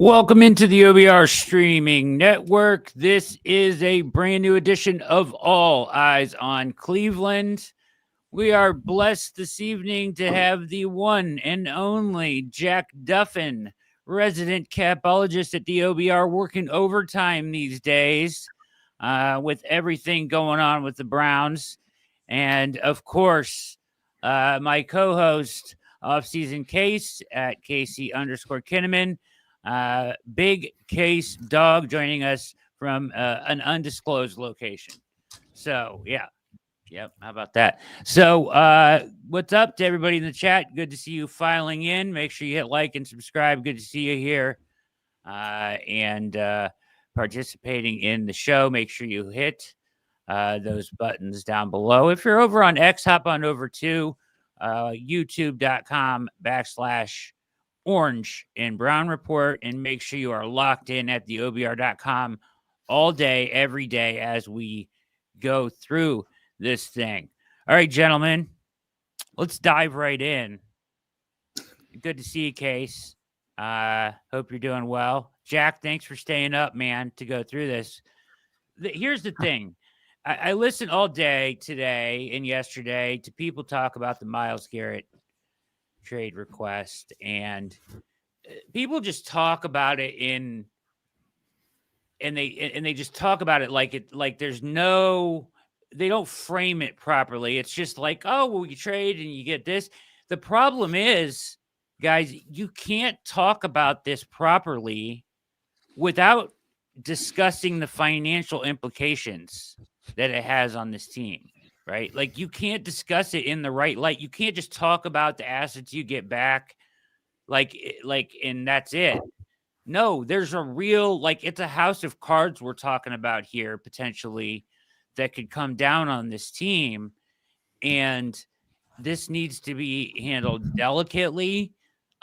Welcome into the OBR streaming network. This is a brand new edition of All Eyes on Cleveland. We are blessed this evening to have the one and only Jack Duffin, resident capologist at the OBR, working overtime these days with everything going on with the Browns. And of course, my co-host, Offseason Case at Casey_Kinnaman. Big Case Dog joining us from an undisclosed location. So, yeah. Yep. How about that? So, what's up to everybody in the chat? Good to see you filing in. Make sure you hit like and subscribe. Good to see you here and participating in the show. Make sure you hit those buttons down below. If you're over on X, hop on over to youtube.com/Orange and Brown Report, and make sure you are locked in at the OBR.com all day, every day as we go through this thing. All right, gentlemen, let's dive right in. Good to see you, Case. Hope you're doing well. Jack, thanks for staying up, man, to go through this. Here's the thing. I listened all day today and yesterday to people talk about the Myles Garrett trade request, and people just talk about it and they just talk about it like there's no, they don't frame it properly. It's just like, oh, well, you trade and you get this. The problem is, guys, you can't talk about this properly without discussing the financial implications that it has on this team. Right? Like, you can't discuss it in the right light. You can't just talk about the assets you get back, and that's it. No, there's a real, it's a house of cards we're talking about here, potentially, that could come down on this team. And this needs to be handled delicately.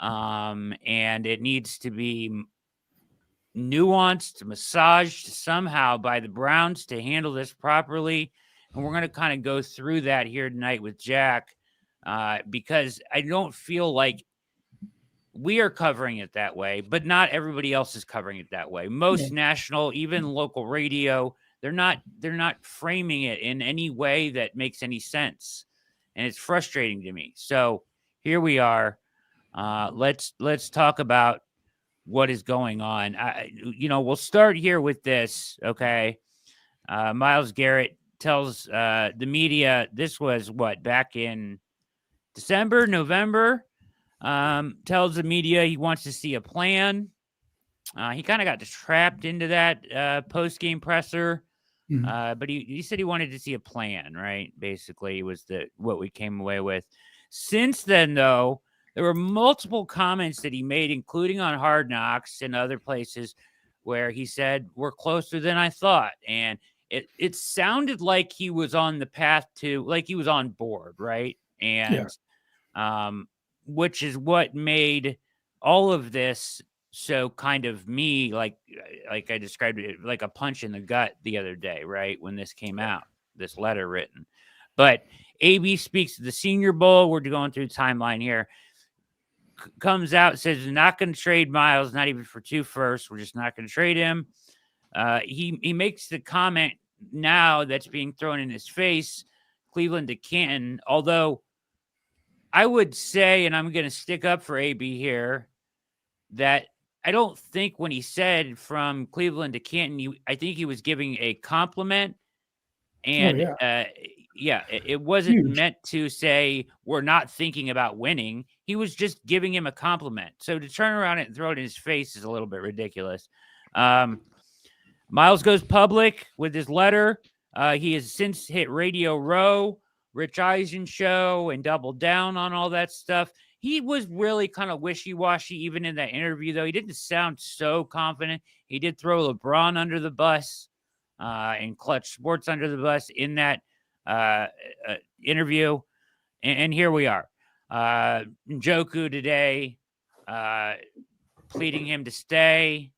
And it needs to be nuanced, massaged somehow by the Browns to handle this properly. And we're going to kind of go through that here tonight with Jack, because I don't feel like we are covering it that way, but not everybody else is covering it that way. Most national, even local radio, they're not framing it in any way that makes any sense. And it's frustrating to me. So here we are. Let's talk about what is going on. We'll start here with this. Okay. Myles Garrett tells the media, this was back in December, November, tells the media he wants to see a plan. He kind of got trapped into that post-game presser, but he said he wanted to see a plan, right? Basically, was what we came away with. Since then, though, there were multiple comments that he made, including on Hard Knocks and other places, where he said, we're closer than I thought. And it sounded like he was on the path to, like he was on board, right? And which is what made all of this so kind of me, like I described it, like a punch in the gut the other day, right? When this came out, this letter written. But AB speaks to the Senior Bowl. We're going through the timeline here. Comes out, says not going to trade Myles, not even for 2 firsts. We're just not going to trade him. He makes the comment now that's being thrown in his face, Cleveland to Canton, although I would say, and I'm going to stick up for AB here, that I don't think when he said from Cleveland to Canton, I think he was giving a compliment. And it wasn't meant to say we're not thinking about winning. He was just giving him a compliment. So to turn around and throw it in his face is a little bit ridiculous. Myles goes public with his letter. He has since hit Radio Row, Rich Eisen show, and doubled down on all that stuff. He was really kind of wishy-washy even in that interview, though. He didn't sound so confident. He did throw LeBron under the bus and Clutch Sports under the bus in that interview. And here we are. Njoku today pleading him to stay.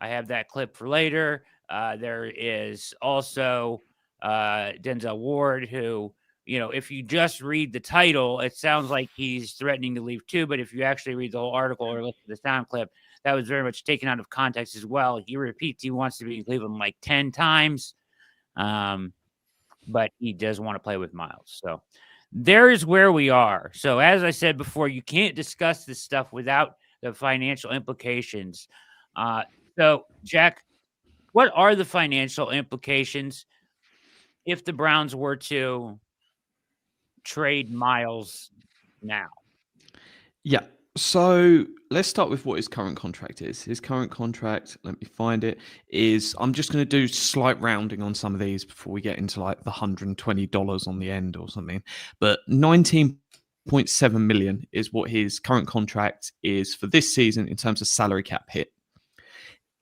I have that clip for later. There is also Denzel Ward, who, if you just read the title, it sounds like he's threatening to leave too. But if you actually read the whole article or listen to the sound clip, that was very much taken out of context as well. He repeats he wants to be in Cleveland like 10 times, but he does want to play with Myles. So there's where we are. So as I said before, you can't discuss this stuff without the financial implications. So, Jack, what are the financial implications if the Browns were to trade Myles now? Yeah. So let's start with what his current contract is. His current contract, let me find it, is I'm just going to do slight rounding on some of these before we get into like the $120 on the end or something. But 19.7 million is what his current contract is for this season in terms of salary cap hit.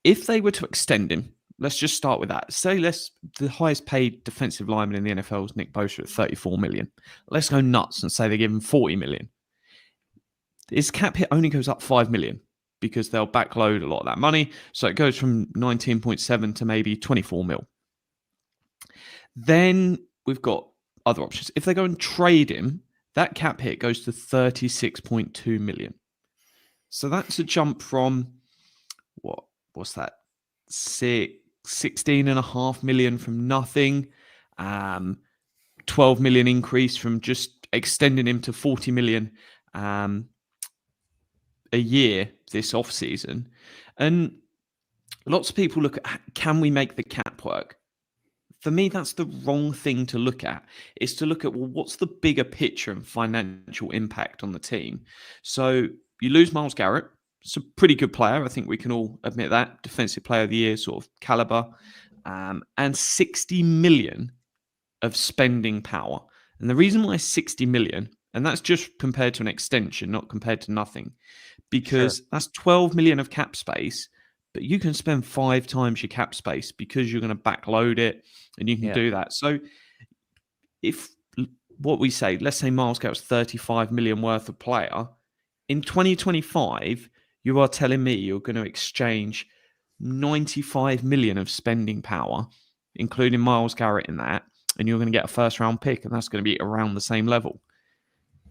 If they were to extend him, let's just start with that. Say the highest paid defensive lineman in the NFL is Nick Bosa at 34 million. Let's go nuts and say they give him 40 million. His cap hit only goes up 5 million because they'll backload a lot of that money. So it goes from 19.7 to maybe 24 mil. Then we've got other options. If they go and trade him, that cap hit goes to 36.2 million. So that's a jump from what's that? 16.5 million from nothing. 12 million increase from just extending him to 40 million a year this off season. And lots of people look at, can we make the cap work? For me, that's the wrong thing to look at. Is to look at, well, what's the bigger picture and financial impact on the team? So you lose Myles Garrett. It's a pretty good player. I think we can all admit that. Defensive player of the year sort of caliber. And 60 million of spending power. And the reason why 60 million, and that's just compared to an extension, not compared to nothing, because that's 12 million of cap space, but you can spend 5 times your cap space because you're going to backload it and you can do that. So if what we say, let's say Myles Garrett's 35 million worth of player, in 2025, you are telling me you're going to exchange 95 million of spending power, including Myles Garrett in that, and you're going to get a first round pick, and that's going to be around the same level.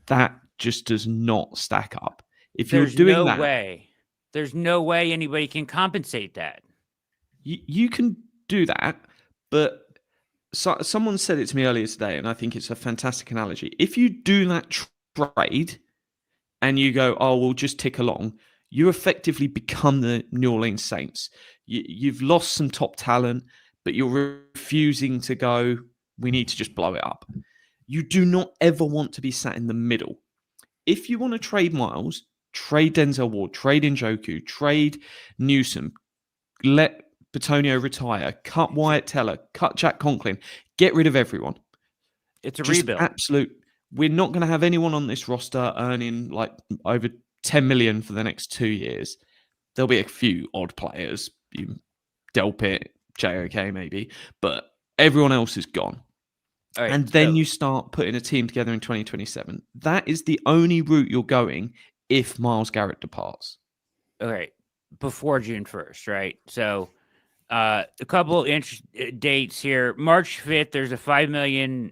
That just does not stack up. If you're doing that, there's no way anybody can compensate that. You can do that, but someone said it to me earlier today, and I think it's a fantastic analogy. If you do that trade and you go, oh, we'll just tick along, you effectively become the New Orleans Saints. You've lost some top talent, but you're refusing to go, we need to just blow it up. You do not ever want to be sat in the middle. If you want to trade Myles, trade Denzel Ward, trade Njoku, trade Newsom, let Bitonio retire, cut Wyatt Teller, cut Jack Conklin, get rid of everyone. It's a rebuild. Absolute. We're not going to have anyone on this roster earning like over 10 million for the next 2 years. There'll be a few odd players, Delpit, JOK maybe, but everyone else is gone. Right, and then you start putting a team together in 2027. That is the only route you're going if Myles Garrett departs. Okay, before June 1st, right? So a couple dates here. March 5th, there's a $5 million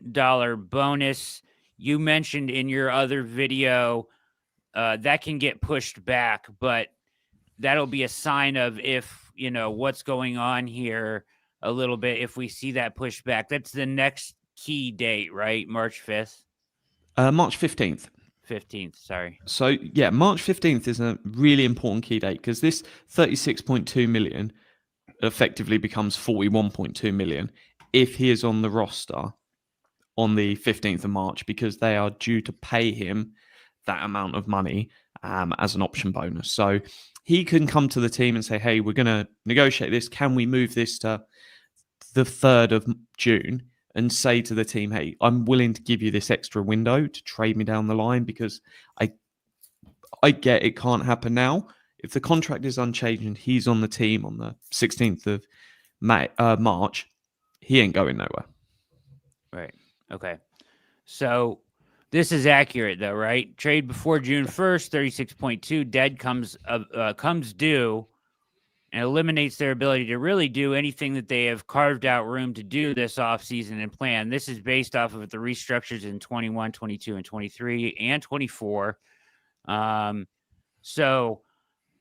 bonus. You mentioned in your other video that can get pushed back, but that'll be a sign of if, what's going on here a little bit. If we see that pushed back, that's the next key date, right? March 5th? March 15th. 15th, sorry. So, yeah, March 15th is a really important key date because this 36.2 million effectively becomes 41.2 million if he is on the roster on the 15th of March because they are due to pay him that amount of money as an option bonus. So he can come to the team and say, hey, we're going to negotiate this. Can we move this to the 3rd of June? And say to the team, hey, I'm willing to give you this extra window to trade me down the line because I get it can't happen now. If the contract is unchanged and he's on the team on the 16th of March, he ain't going nowhere. Right. Okay. So this is accurate though, right? Trade before June 1st, 36.2 dead comes due and eliminates their ability to really do anything that they have carved out room to do this offseason and plan. This is based off of the restructures in 21, 22, and 23, and 24. So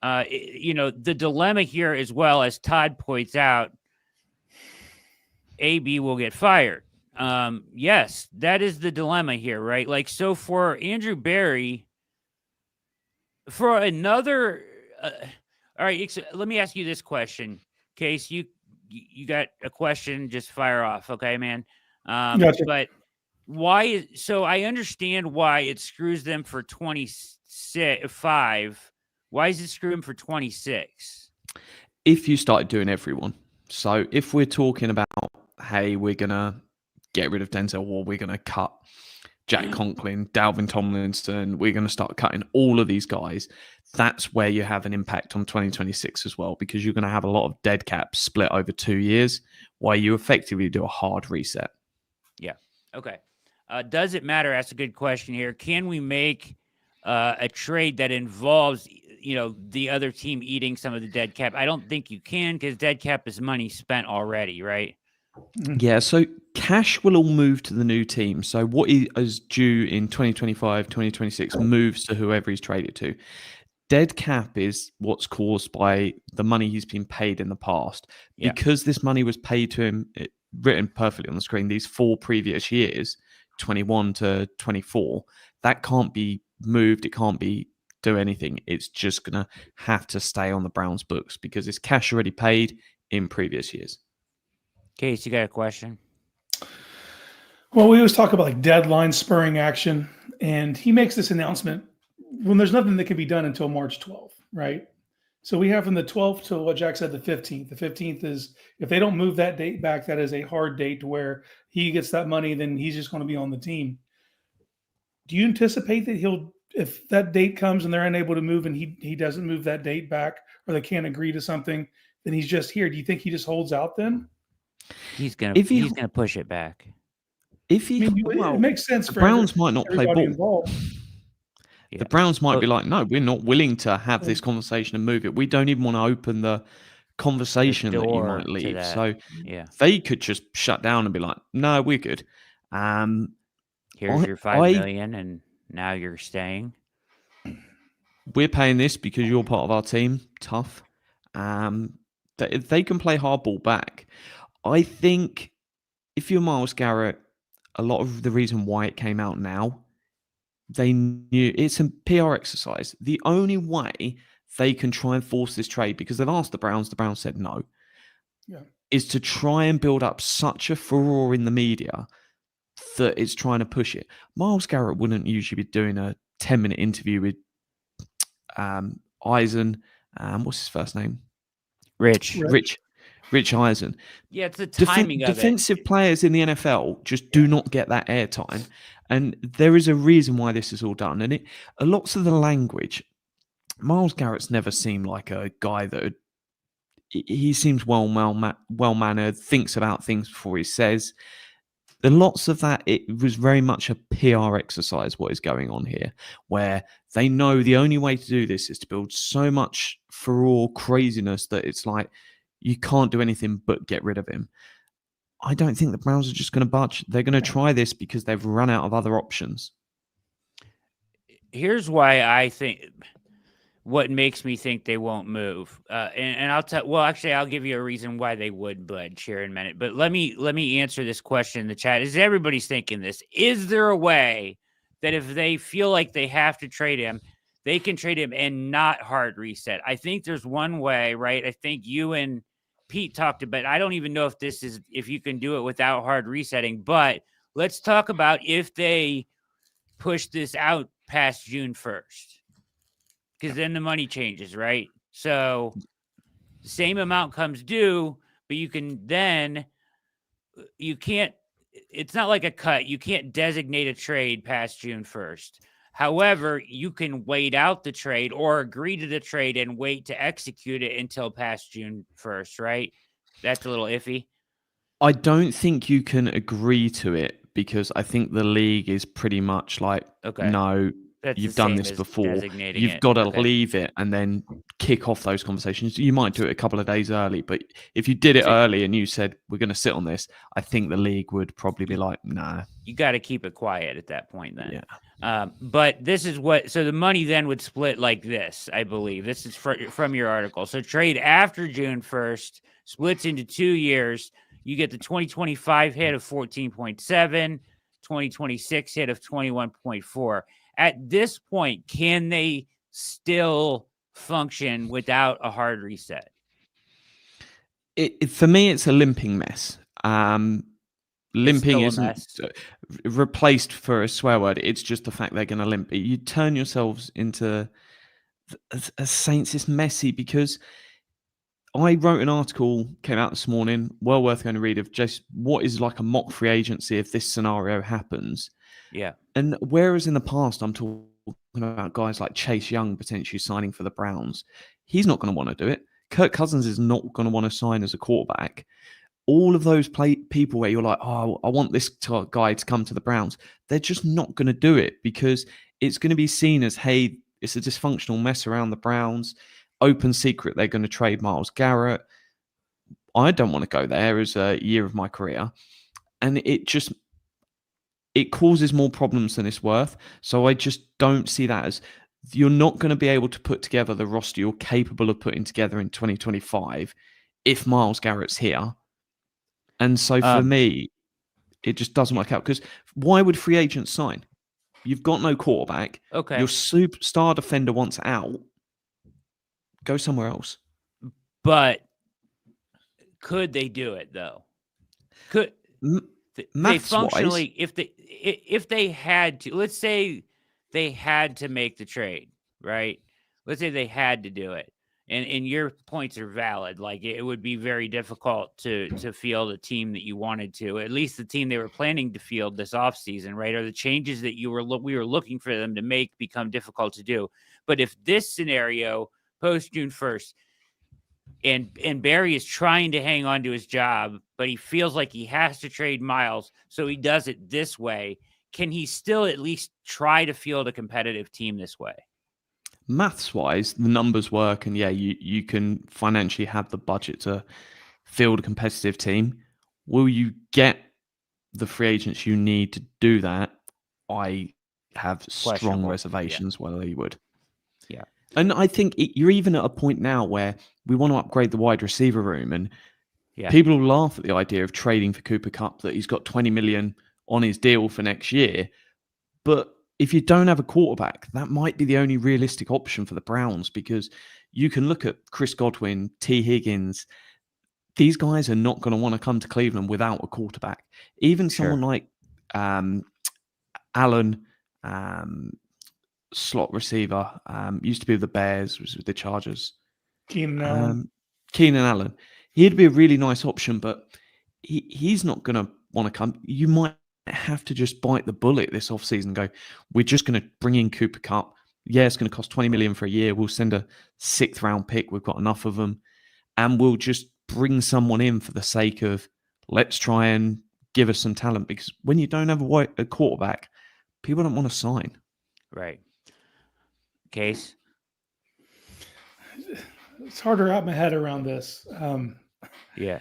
the dilemma here, as well as Todd points out, AB will get fired. Yes, that is the dilemma here, right? Like, so for Andrew Berry, for another, all right. Let me ask you this question, Case. You got a question? Just fire off, okay, man. Gotcha. But why? So I understand why it screws them for 25. Why does it screw them for 26? If you started doing everyone. So if we're talking about, hey, we're going to get rid of Denzel Ward, we're going to cut Jack Conklin, Dalvin Tomlinson, we're going to start cutting all of these guys, that's where you have an impact on 2026 as well, because you're going to have a lot of dead caps split over 2 years, where you effectively do a hard reset. Yeah. Okay. Does it matter? That's a good question here. Can we make a trade that involves, the other team eating some of the dead cap? I don't think you can, because dead cap is money spent already, right? Yeah, so cash will all move to the new team. So what is due in 2025, 2026 moves to whoever he's traded to. Dead cap is what's caused by the money he's been paid in the past. Yeah. Because this money was paid to him, written perfectly on the screen, these 4 previous years, 21 to 24, that can't be moved. It can't be do anything. It's just going to have to stay on the Browns books because it's cash already paid in previous years. Case, you got a question? Well, we always talk about like deadline spurring action, and he makes this announcement when there's nothing that can be done until March 12th, right? So we have from the 12th to what Jack said, the 15th. The 15th is, if they don't move that date back, that is a hard date to where he gets that money, then he's just going to be on the team. Do you anticipate that if that date comes and they're unable to move and he doesn't move that date back, or they can't agree to something, then he's just here? Do you think he just holds out then? He's gonna push it back. It makes sense. The For Browns might not play ball. Involved. Yeah. The Browns might be like, no, we're not willing to have this conversation and move it. We don't even want to open the conversation that you might leave. So they could just shut down and be like, no, we're good. Here's your $5 million, and now you're staying. We're paying this because you're part of our team. Tough. They can play hardball back. I think if you're Myles Garrett, a lot of the reason why it came out now, they knew it's a PR exercise. The only way they can try and force this trade, because they've asked the Browns said no, is to try and build up such a furore in the media that it's trying to push it. Myles Garrett wouldn't usually be doing a 10-minute interview with Eyez, what's his first name? Rich Eisen. Yeah, it's the timing of it. Defensive players in the NFL just do not get that airtime. And there is a reason why this is all done. And lots of the language, Myles Garrett's never seemed like a guy that he seems well-mannered, thinks about things before he says. And lots of that, it was very much a PR exercise, what is going on here, where they know the only way to do this is to build so much furore, craziness, that it's like, you can't do anything but get rid of him. I don't think the Browns are just going to budge. They're going to try this because they've run out of other options. Here's why I think, what makes me think they won't move. And I'll tell. Well, actually, I'll give you a reason why they would budge here in a minute. But let me answer this question in the chat. Is everybody's thinking this? Is there a way that if they feel like they have to trade him, they can trade him and not hard reset? I think there's one way, right? I think you and Pete talked about, I don't even know if you can do it without hard resetting, but let's talk about if they push this out past June 1st, because then the money changes, right? So the same amount comes due, but it's not like a cut. You can't designate a trade past June 1st. However, you can wait out the trade or agree to the trade and wait to execute it until past June 1st, right? That's a little iffy. I don't think you can agree to it, because I think the league is pretty much like, no, That's you've the done same this as before. designating You've it. got to Okay. leave it and then kick off those conversations. You might do it a couple of days early, but if you did it So- early and you said, we're going to sit on this, I think the league would probably be like, nah. You got to keep it quiet at that point then. Yeah. But this is so the money then would split like this, I believe. This is from your article. So trade after June 1st splits into 2 years. You get the 2025 hit of 14.7, 2026 hit of 21.4. At this point, can they still function without a hard reset? For me, it's a limping mess. Limping still a isn't mess. replaced for a swear word. It's just the fact they're going to limp. You turn yourselves into a Saints. It's messy because I wrote an article, came out this morning, well worth going to read, of just what is like a mock free agency if this scenario happens. Yeah. And whereas in the past I'm talking about guys like Chase Young potentially signing for the Browns, he's not going to want to do it. Kirk Cousins is not going to want to sign as a quarterback. All of those people where you're like, oh, I want this guy to come to the Browns, they're just not going to do it because it's going to be seen as, hey, it's a dysfunctional mess around the Browns. Open secret, they're going to trade Myles Garrett. I don't want to go there as a year of my career. And it causes more problems than it's worth. So I just don't see that as, you're not going to be able to put together the roster you're capable of putting together in 2025 if Myles Garrett's here. And so for me, it just doesn't work out because why would free agents sign? You've got no quarterback. Okay. Your superstar defender wants out. Go somewhere else. But could they do it though? Could they functionally, if they had to, let's say they had to make the trade, right? Let's say they had to do it. And your points are valid. Like it would be very difficult to field a team that you wanted to, at least the team they were planning to field this offseason, right? Or the changes that we were looking for them to make become difficult to do. But if this scenario post June 1st, and Barry is trying to hang on to his job, but he feels like he has to trade Myles, so he does it this way. Can he still at least try to field a competitive team this way? Maths-wise, the numbers work, and yeah, you can financially have the budget to field a competitive team. Will you get the free agents you need to do that? I have strong reservations whether you would. Yeah. And I think you're even at a point now where we want to upgrade the wide receiver room, and yeah, people will laugh at the idea of trading for Cooper Kupp, that he's got 20 million on his deal for next year. But if you don't have a quarterback, that might be the only realistic option for the Browns, because you can look at Chris Godwin, T. Higgins. These guys are not going to want to come to Cleveland without a quarterback. Even someone like Allen, slot receiver, used to be with the Bears, was with the Chargers. Keenan Allen. He'd be a really nice option, but he's not going to want to come. You might have to just bite the bullet this offseason and go, we're just going to bring in Cooper Kupp. Yeah, it's going to cost 20 million for a year. We'll send a 6th round pick. We've got enough of them. And we'll just bring someone in for the sake of, let's try and give us some talent. Because when you don't have a quarterback, people don't want to sign. Right. Case? It's hard to wrap my head around this. Yeah.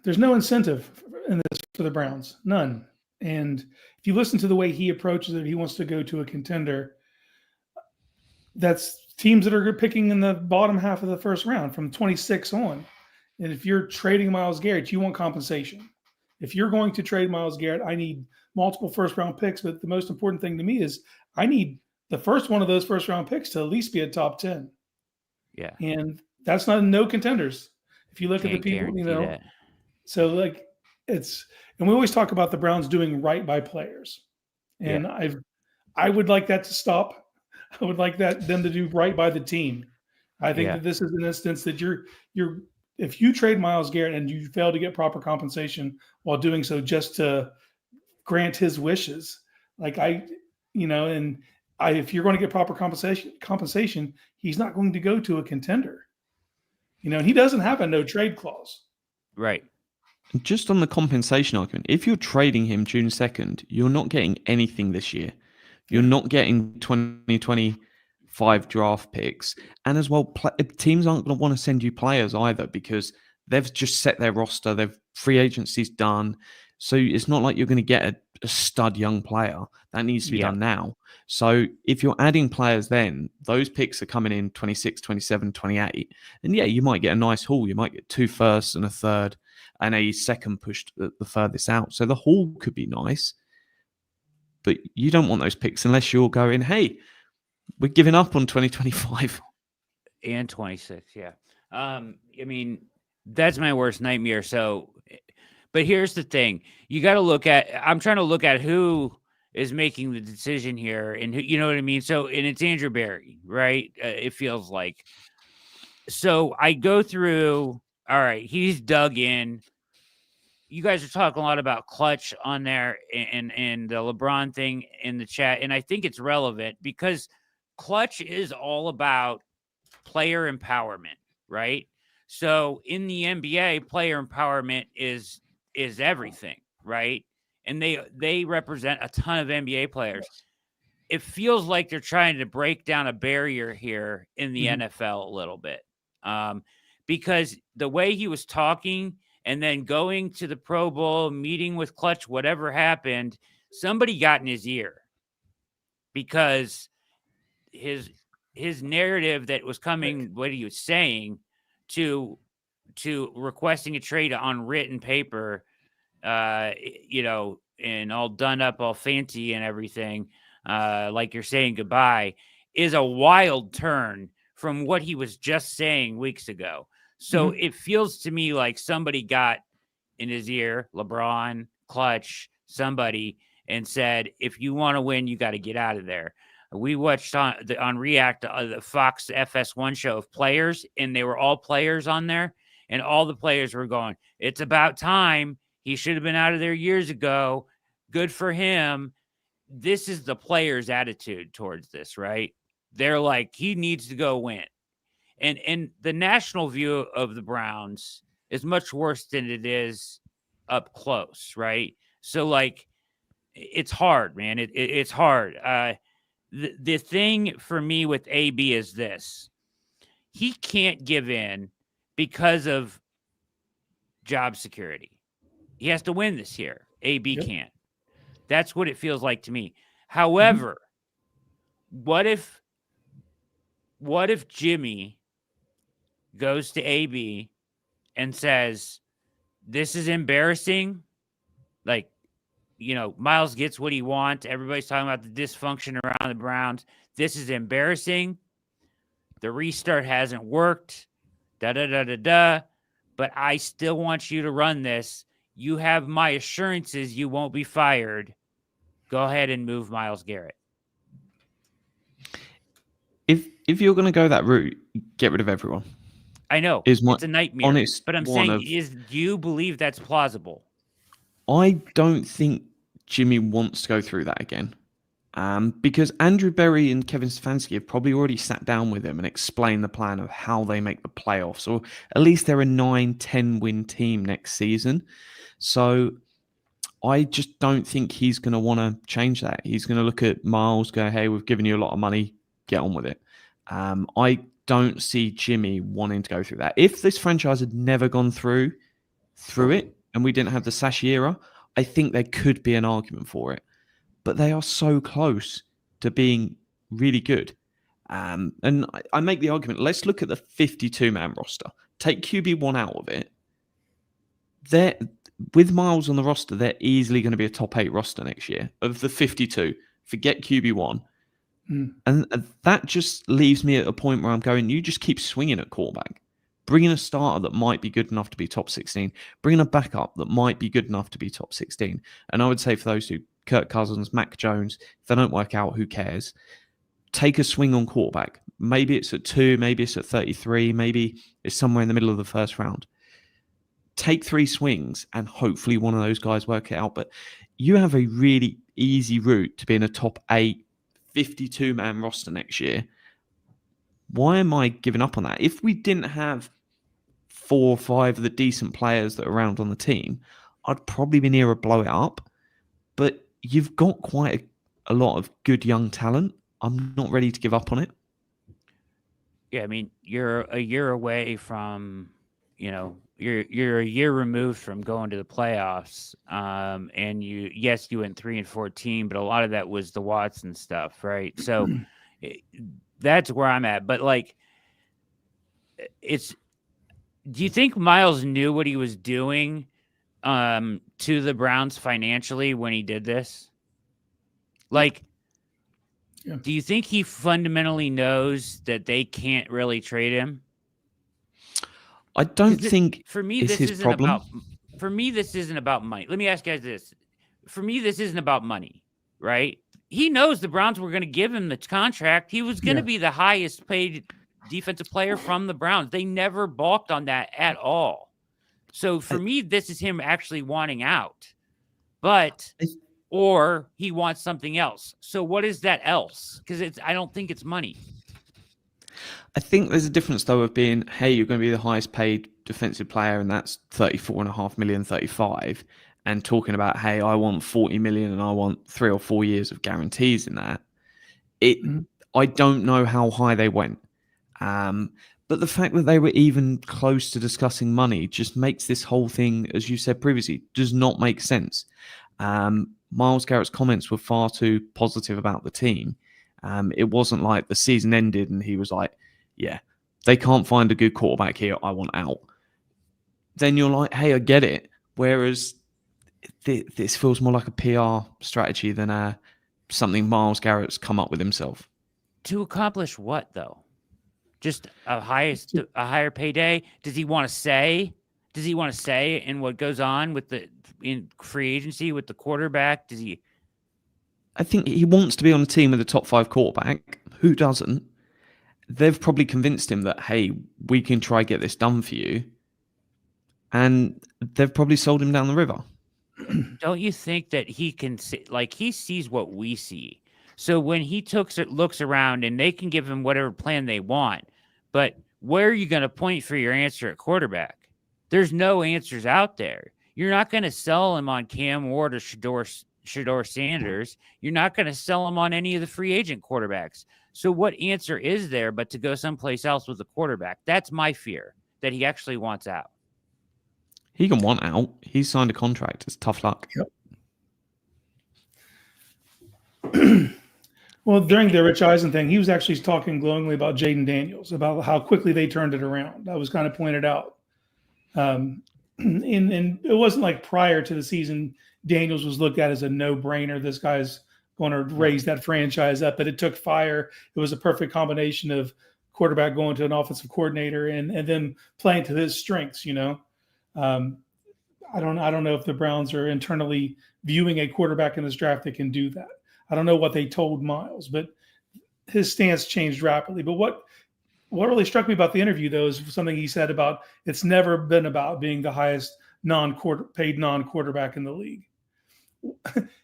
There's no incentive in this for the Browns. None. And if you listen to the way he approaches it, he wants to go to a contender. That's teams that are picking in the bottom half of the first round from 26 on. And if you're trading Myles Garrett, you want compensation. If you're going to trade Myles Garrett, I need multiple first-round picks. But the most important thing to me is I need the first one of those first-round picks to at least be a top 10. Yeah. And that's not no contenders. If you look at the people, that. So like and we always talk about the Browns doing right by players. And I would like that to stop. I would like them to do right by the team. I think that this is an instance that if you trade Myles Garrett and you fail to get proper compensation while doing so just to grant his wishes, if you're going to get proper compensation, he's not going to go to a contender. And he doesn't have a no trade clause. Right. Just on the compensation argument, if you're trading him June 2nd, you're not getting anything this year. You're not getting 2025 draft picks. And as well, teams aren't going to want to send you players either because they've just set their roster. They've free agency's done. So it's not like you're going to get a stud young player. That needs to be done now. So if you're adding players then, those picks are coming in 26, 27, 28. And yeah, you might get a nice haul. You might get 2 firsts and a third and a second pushed the furthest out. So the haul could be nice. But you don't want those picks unless you're going, hey, we're giving up on 2025. And 26, yeah. I mean, that's my worst nightmare. So, but here's the thing. You got to look at, I'm trying to look at who is making the decision here and who, you know what I mean? So, and it's Andrew Berry, right? It feels like. So I go through, all right, he's dug in. You guys are talking a lot about clutch on there and the LeBron thing in the chat. And I think it's relevant because clutch is all about player empowerment, right? So in the NBA, player empowerment is everything, right? And they represent a ton of NBA players. It feels like they're trying to break down a barrier here in the NFL a little bit. Because the way he was talking and then going to the Pro Bowl, meeting with Clutch, whatever happened, somebody got in his ear because his narrative that was coming, what he was saying to requesting a trade on written paper, you know, and all done up, all fancy and everything, like you're saying goodbye, is a wild turn from what he was just saying weeks ago. So it feels to me like somebody got in his ear, LeBron, Clutch, somebody, and said, if you want to win, you got to get out of there. We watched on React, the Fox FS1 show of players, and they were all players on there, and all the players were going, it's about time. He should have been out of there years ago. Good for him. This is the players' attitude towards this, right? They're like, he needs to go win. And the national view of the Browns is much worse than it is up close, right? So, like, it's hard, man. It's hard. The thing for me with AB is this. He can't give in because of job security. He has to win this year. AB can't. That's what it feels like to me. However, what if Jimmy goes to AB and says, this is embarrassing? Like, you know, Myles gets what he wants. Everybody's talking about the dysfunction around the Browns. This is embarrassing. The restart hasn't worked. But I still want you to run this. You have my assurances you won't be fired. Go ahead and move Myles Garrett. If you're going to go that route, get rid of everyone. I know it's a nightmare, but I'm saying, do you believe that's plausible? I don't think Jimmy wants to go through that again, because Andrew Berry and Kevin Stefanski have probably already sat down with him and explained the plan of how they make the playoffs, or at least they're a 9-10 win team next season. So I just don't think he's going to want to change that. He's going to look at Myles, go, hey, we've given you a lot of money, get on with it. I don't see Jimmy wanting to go through that. If this franchise had never gone through it and we didn't have the Sashi era, I think there could be an argument for it. But they are so close to being really good. And I make the argument, let's look at the 52-man roster. Take QB1 out of it. With Myles on the roster, they're easily going to be a top 8 roster next year. Of the 52, forget QB1. And that just leaves me at a point where I'm going, you just keep swinging at quarterback. Bring in a starter that might be good enough to be top 16. Bring in a backup that might be good enough to be top 16. And I would say for those who, Kirk Cousins, Mac Jones, if they don't work out, who cares? Take a swing on quarterback. Maybe it's at 2, maybe it's at 33, maybe it's somewhere in the middle of the first round. Take 3 swings and hopefully one of those guys work it out. But you have a really easy route to be in a top 8, 52-man roster next year. Why am I giving up on that? If we didn't have 4 or 5 of the decent players that are around on the team, I'd probably be near a blow it up. But you've got quite a lot of good young talent. I'm not ready to give up on it. Yeah, I mean, you're a year away from, you're a year removed from going to the playoffs. And you went 3-14, but a lot of that was the Watson stuff, right? So that's where I'm at. But like, do you think Myles knew what he was doing to the Browns financially when he did this? Like, Yeah. do you think he fundamentally knows that they can't really trade him? I don't think for me it's this his isn't problem. this isn't about money. Let me ask you guys this. For me, this isn't about money, right? He knows the Browns were going to give him the contract. He was going to be the highest paid defensive player from the Browns. They never balked on that at all. So for me, this is him actually wanting out. Or he wants something else. So what is that else? Because I don't think it's money. I think there's a difference though of being, hey, you're going to be the highest paid defensive player, and that's 34.5 million, 35, and talking about, hey, I want 40 million and I want 3 or 4 years of guarantees in that. I don't know how high they went. But the fact that they were even close to discussing money just makes this whole thing, as you said previously, does not make sense. Myles Garrett's comments were far too positive about the team. It wasn't like the season ended and he was like, yeah, they can't find a good quarterback here, I want out. Then you're like, hey, I get it. Whereas this feels more like a PR strategy than something Myles Garrett's come up with himself. To accomplish what, though? Just a higher payday? Does he want to say? Does he want to say in what goes on in free agency with the quarterback? Does he? I think he wants to be on a team with a top 5 quarterback. Who doesn't? They've probably convinced him that, hey, we can try get this done for you. And they've probably sold him down the river. Don't you think that he can see, like, he sees what we see? So when he looks around and they can give him whatever plan they want, but where are you going to point for your answer at quarterback? There's no answers out there. You're not going to sell him on Cam Ward or Shedeur Sanders. You're not going to sell him on any of the free agent quarterbacks. So what answer is there but to go someplace else with the quarterback? That's my fear, that he actually wants out. He can want out. He's signed a contract. It's tough luck. Yep. Well, during the Rich Eisen thing, he was actually talking glowingly about Jaden Daniels, about how quickly they turned it around. That was kind of pointed out. And it wasn't like prior to the season, Daniels was looked at as a no-brainer. This guy's going to raise that franchise up. But it took fire. It was a perfect combination of quarterback going to an offensive coordinator and then playing to his strengths, you know. I don't know if the Browns are internally viewing a quarterback in this draft that can do that. I don't know what they told Myles, but his stance changed rapidly. But what really struck me about the interview, though, is something he said about it's never been about being the highest paid non-quarterback in the league.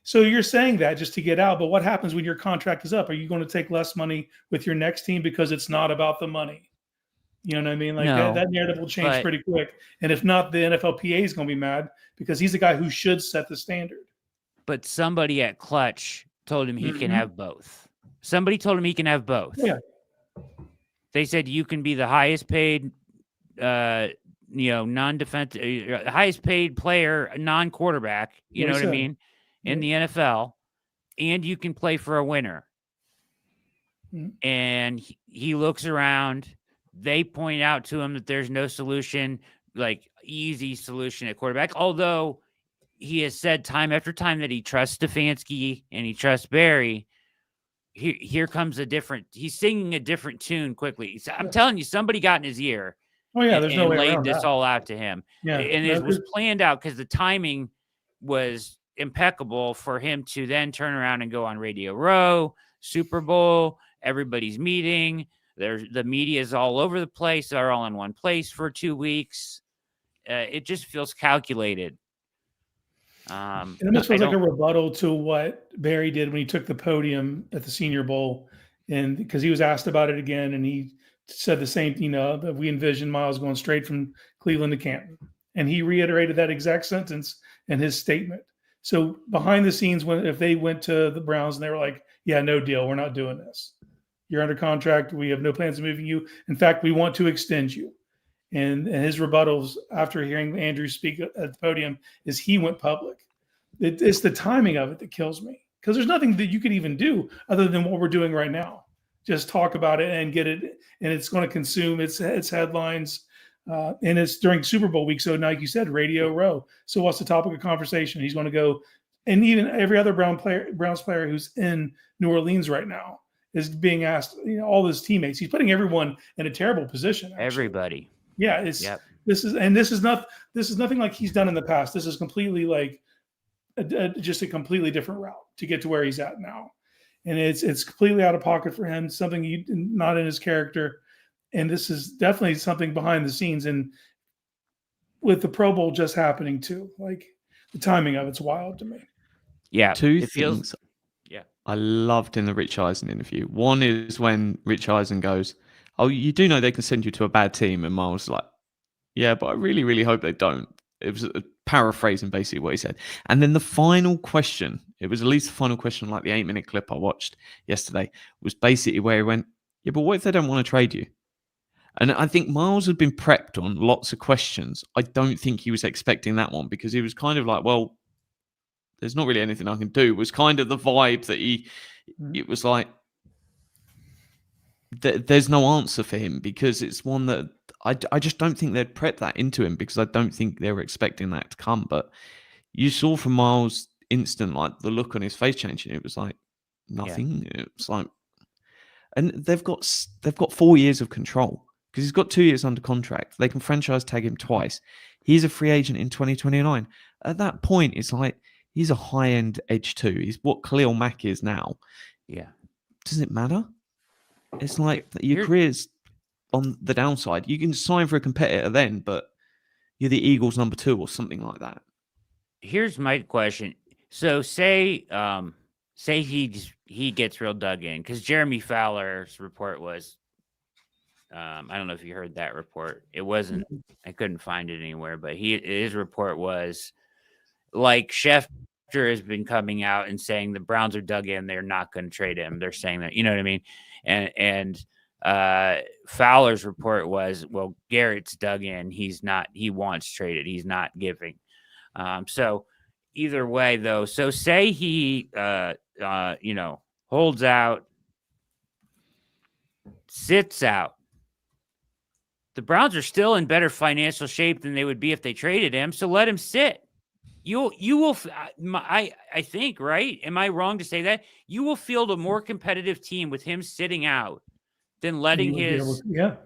So you're saying that just to get out, but what happens when your contract is up? Are you going to take less money with your next team because it's not about the money? You know what I mean? Like No, that narrative will change pretty quick. And if not, the NFLPA is going to be mad because he's the guy who should set the standard. But somebody at Clutch told him he can have both. Somebody told him he can have both. Yeah. They said you can be the highest paid, non-defensive, highest paid player, non-quarterback. You know what I mean? In the NFL, and you can play for a winner. And he looks around. They point out to him that there's no solution, like easy solution at quarterback. Although he has said time after time that he trusts Stefanski and he trusts Barry. Here comes he's singing a different tune quickly. I'm telling you, somebody got in his ear. Oh yeah, there's no way laid around this that. all out to him. Yeah, and it was planned out because the timing was impeccable for him to then turn around and go on Radio Row, Super Bowl, everybody's meeting. The media is all over the place. They're all in one place for 2 weeks. It just feels calculated. It almost feels like a rebuttal to what Barry did when he took the podium at the Senior Bowl, and because he was asked about it again, and he said the same. That we envisioned Myles going straight from Cleveland to Canton, and he reiterated that exact sentence in his statement. So behind the scenes, if they went to the Browns and they were like, "Yeah, no deal, we're not doing this. You're under contract. We have no plans of moving you. In fact, we want to extend you." And his rebuttals after hearing Andrew speak at the podium is he went public. It's the timing of it that kills me, because there's nothing that you could even do other than what we're doing right now. Just talk about it and get it, and it's going to consume its headlines. And it's during Super Bowl week, so like you said, Radio Row. So what's the topic of conversation? He's going to go, and even every other Browns player who's in New Orleans right now is being asked. All his teammates. He's putting everyone in a terrible position. Actually. Everybody. Yeah, this is nothing like he's done in the past. This is completely like just a completely different route to get to where he's at now, and it's completely out of pocket for him. Something not in his character, and this is definitely something behind the scenes. And with the Pro Bowl just happening too, like the timing of it's wild to me. Yeah, Two things. Yeah, I loved in the Rich Eisen interview. One is when Rich Eisen goes, "Oh, you do know they can send you to a bad team," and Myles like, "Yeah, but I really, really hope they don't." It was paraphrasing basically what he said. And then the final question, it was at least the final question, like the 8-minute clip I watched yesterday, was basically where he went, "Yeah, but what if they don't want to trade you?" And I think Myles had been prepped on lots of questions. I don't think he was expecting that one, because he was kind of like, well, there's not really anything I can do, was kind of the vibe that it was like, there's no answer for him, because it's one that I just don't think they'd prep that into him, because I don't think they were expecting that to come. But you saw from Myles instant, like the look on his face changing. It was like nothing. Yeah. It was like, and they've got 4 years of control, because he's got 2 years under contract. They can franchise tag him twice. He's a free agent in 2029. At that point, it's like he's a high-end edge 2. He's what Khalil Mack is now. Yeah. Does it matter? It's like your career's on the downside. You can sign for a competitor then, but you're the Eagles number 2 or something like that. Here's my question. So say he gets real dug in, because Jeremy Fowler's report was, I don't know if you heard that report. It wasn't, I couldn't find it anywhere, but his report was like Schefter has been coming out and saying the Browns are dug in. They're not going to trade him. They're saying that, you know what I mean? And Fowler's report was, well, Garrett's dug in. He wants traded. He's not giving. So either way though, so say he, holds out, sits out. The Browns are still in better financial shape than they would be if they traded him. So let him sit. You will, I think, right? Am I wrong to say that? You will field a more competitive team with him sitting out than letting his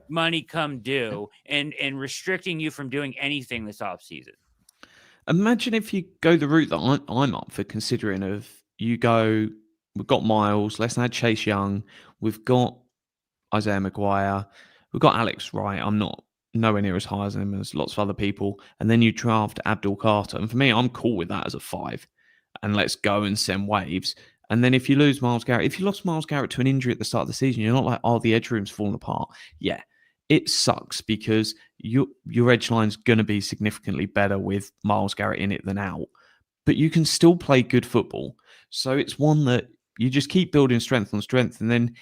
money come due and restricting you from doing anything this offseason. Imagine if you go the route that I'm up for considering of, you go, we've got Myles, let's add Chase Young, we've got Isaiah McGuire, we've got Alex Wright. I'm not nowhere near as high as him as lots of other people. And then you draft Abdul Carter. And for me, I'm cool with that as a 5. And let's go and send waves. And then if you lose Myles Garrett, if you lost Myles Garrett to an injury at the start of the season, you're not like, oh, the edge room's falling apart. Yeah, it sucks, because your edge line's going to be significantly better with Myles Garrett in it than out. But you can still play good football. So it's one that you just keep building strength on strength. And then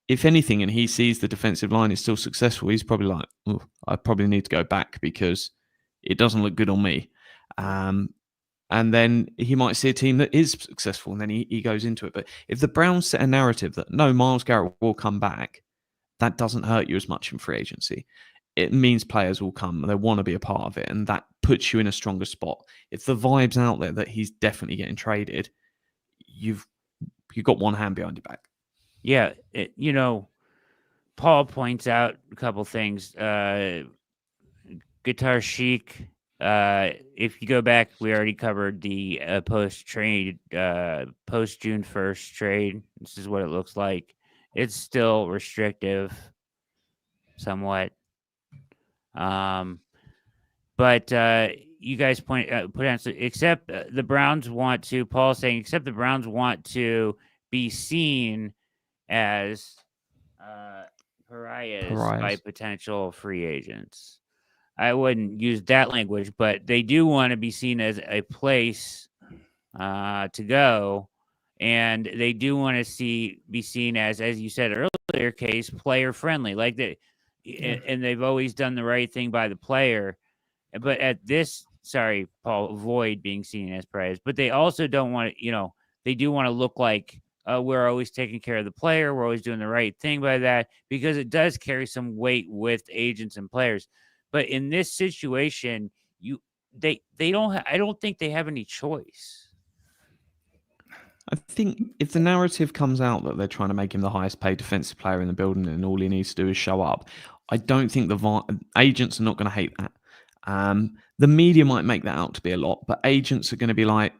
if anything, and he sees the defensive line is still successful, he's probably like, oh, I probably need to go back because it doesn't look good on me. And then he might see a team that is successful, and then he goes into it. But if the Browns set a narrative that, no, Myles Garrett will come back, that doesn't hurt you as much in free agency. It means players will come and they want to be a part of it, and that puts you in a stronger spot. If the vibe's out there that he's definitely getting traded, you've got one hand behind your back. Yeah, Paul points out a couple things. Guitar Chic. If you go back, we already covered the post June 1st trade. This is what it looks like. It's still restrictive, somewhat. But you guys put on, except the Browns want to. Paul saying, except the Browns want to be seen as pariahs by potential free agents. I wouldn't use that language, but they do want to be seen as a place to go, and they do want to be seen as you said earlier, case player friendly, like they, and they've always done the right thing by the player. But at this, sorry, Paul, avoid being seen as players, but they also don't want to, they do want to look like we're always taking care of the player. We're always doing the right thing by that, because it does carry some weight with agents and players. But in this situation, they don't. I don't think they have any choice. I think if the narrative comes out that they're trying to make him the highest paid defensive player in the building and all he needs to do is show up, I don't think the agents are not going to hate that. The media might make that out to be a lot, but agents are going to be like,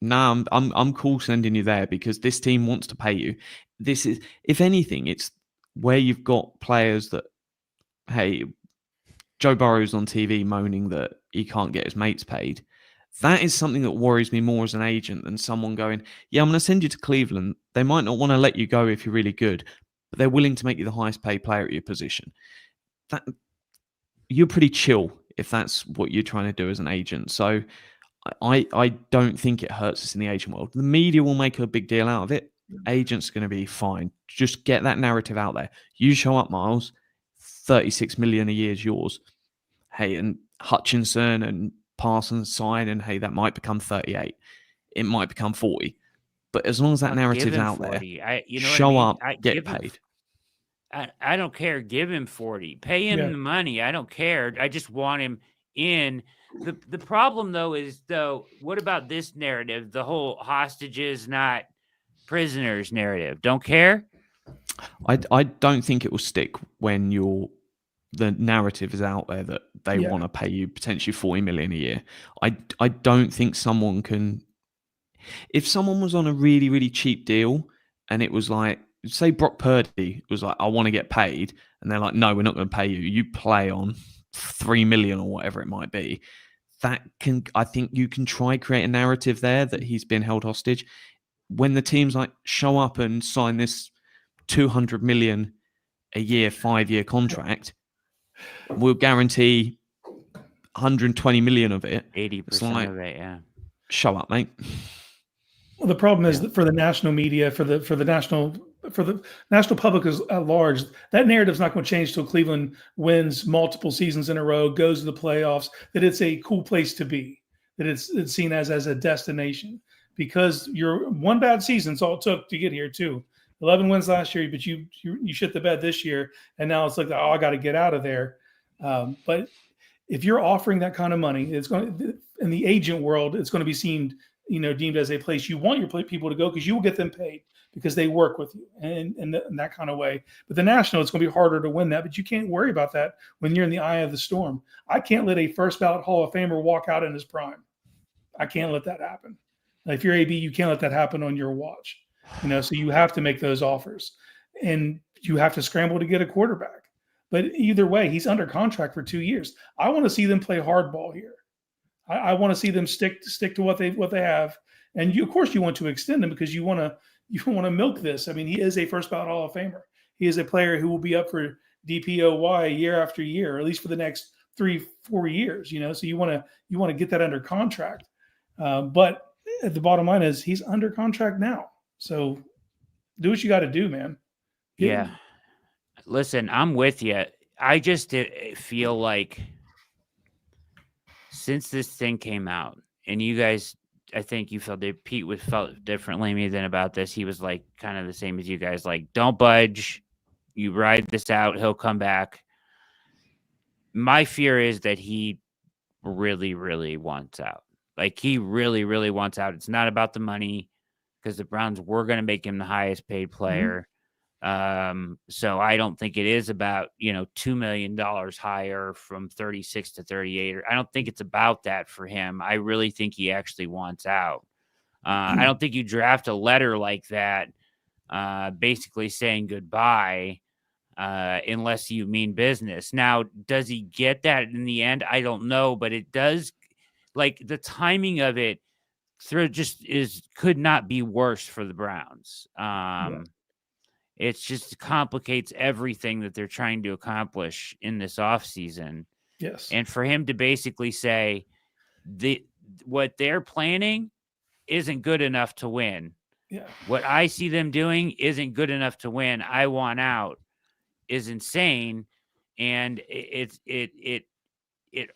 "No, I'm cool sending you there because this team wants to pay you." This is, if anything, it's where you've got players that, hey, Joe Burrow's on TV moaning that he can't get his mates paid. That is something that worries me more as an agent than someone going, "Yeah, I'm going to send you to Cleveland. They might not want to let you go if you're really good, but they're willing to make you the highest paid player at your position." That, you're pretty chill if that's what you're trying to do as an agent. So I don't think it hurts us in the agent world. The media will make a big deal out of it. Agents are going to be fine. Just get that narrative out there. You show up, Myles, 36 million a year is yours. Hey, and Hutchinson and Parsons sign, and hey, that might become 38. It might become 40. But as long as that narrative's out 40. There, show up, get paid. I don't care. Give him 40. Pay him the money. I don't care. I just want him in. The problem, though, is, what about this narrative? The whole hostages, not prisoners narrative. Don't care? I don't think it will stick when the narrative is out there that they want to pay you potentially 40 million a year. I don't think someone can. If someone was on a really, really cheap deal and it was like, say Brock Purdy was like, "I want to get paid," and they're like, "No, we're not going to pay you. You play on 3 million or whatever it might be." I think you can try create a narrative there that he's been held hostage. When the team's like, "Show up and sign this 200 million a year, 5-year contract, we'll guarantee 120 million of it." 80% of it, yeah. Show up, mate. Well, the problem is that for the national media, for the national public at large, that narrative's not going to change till Cleveland wins multiple seasons in a row, goes to the playoffs, that it's a cool place to be, that it's seen as a destination. Because your one bad season's all it took to get here too. 11 wins last year, but you shit the bed this year, and now it's like, oh, I got to get out of there. But if you're offering that kind of money, it's going in the agent world, it's going to be seen, deemed as a place you want your people to go because you will get them paid because they work with you and in that kind of way. But the national, it's going to be harder to win that, but you can't worry about that when you're in the eye of the storm. I can't let a first ballot Hall of Famer walk out in his prime. I can't let that happen. If you're AB, you can't let that happen on your watch. So you have to make those offers and you have to scramble to get a quarterback. But either way, he's under contract for 2 years. I want to see them play hardball here. I want to see them stick to what they have. And of course you want to extend them because you want to milk this. I mean, he is a first ballot Hall of Famer. He is a player who will be up for DPOY year after year, or at least for the next 3-4 years, so you want to get that under contract. But the bottom line is he's under contract now. So do what you got to do, man. Listen, I'm with you. I just feel like since this thing came out, and you guys, I think you felt that Pete felt differently than about this. He was like kind of the same as you guys, like, don't budge. You ride this out. He'll come back. My fear is that he really, really wants out. Like, he really, really wants out. It's not about the money because the Browns were going to make him the highest paid player. So I don't think it is about, $2 million higher from 36 to 38. I don't think it's about that for him. I really think he actually wants out. I don't think you draft a letter like that, basically saying goodbye, unless you mean business. Now, does he get that in the end? I don't know, but it does. Like, the timing of it could not be worse for the Browns. It just complicates everything that they're trying to accomplish in this offseason. Yes. And for him to basically say what they're planning isn't good enough to win. Yeah. What I see them doing isn't good enough to win. I want out is insane, and it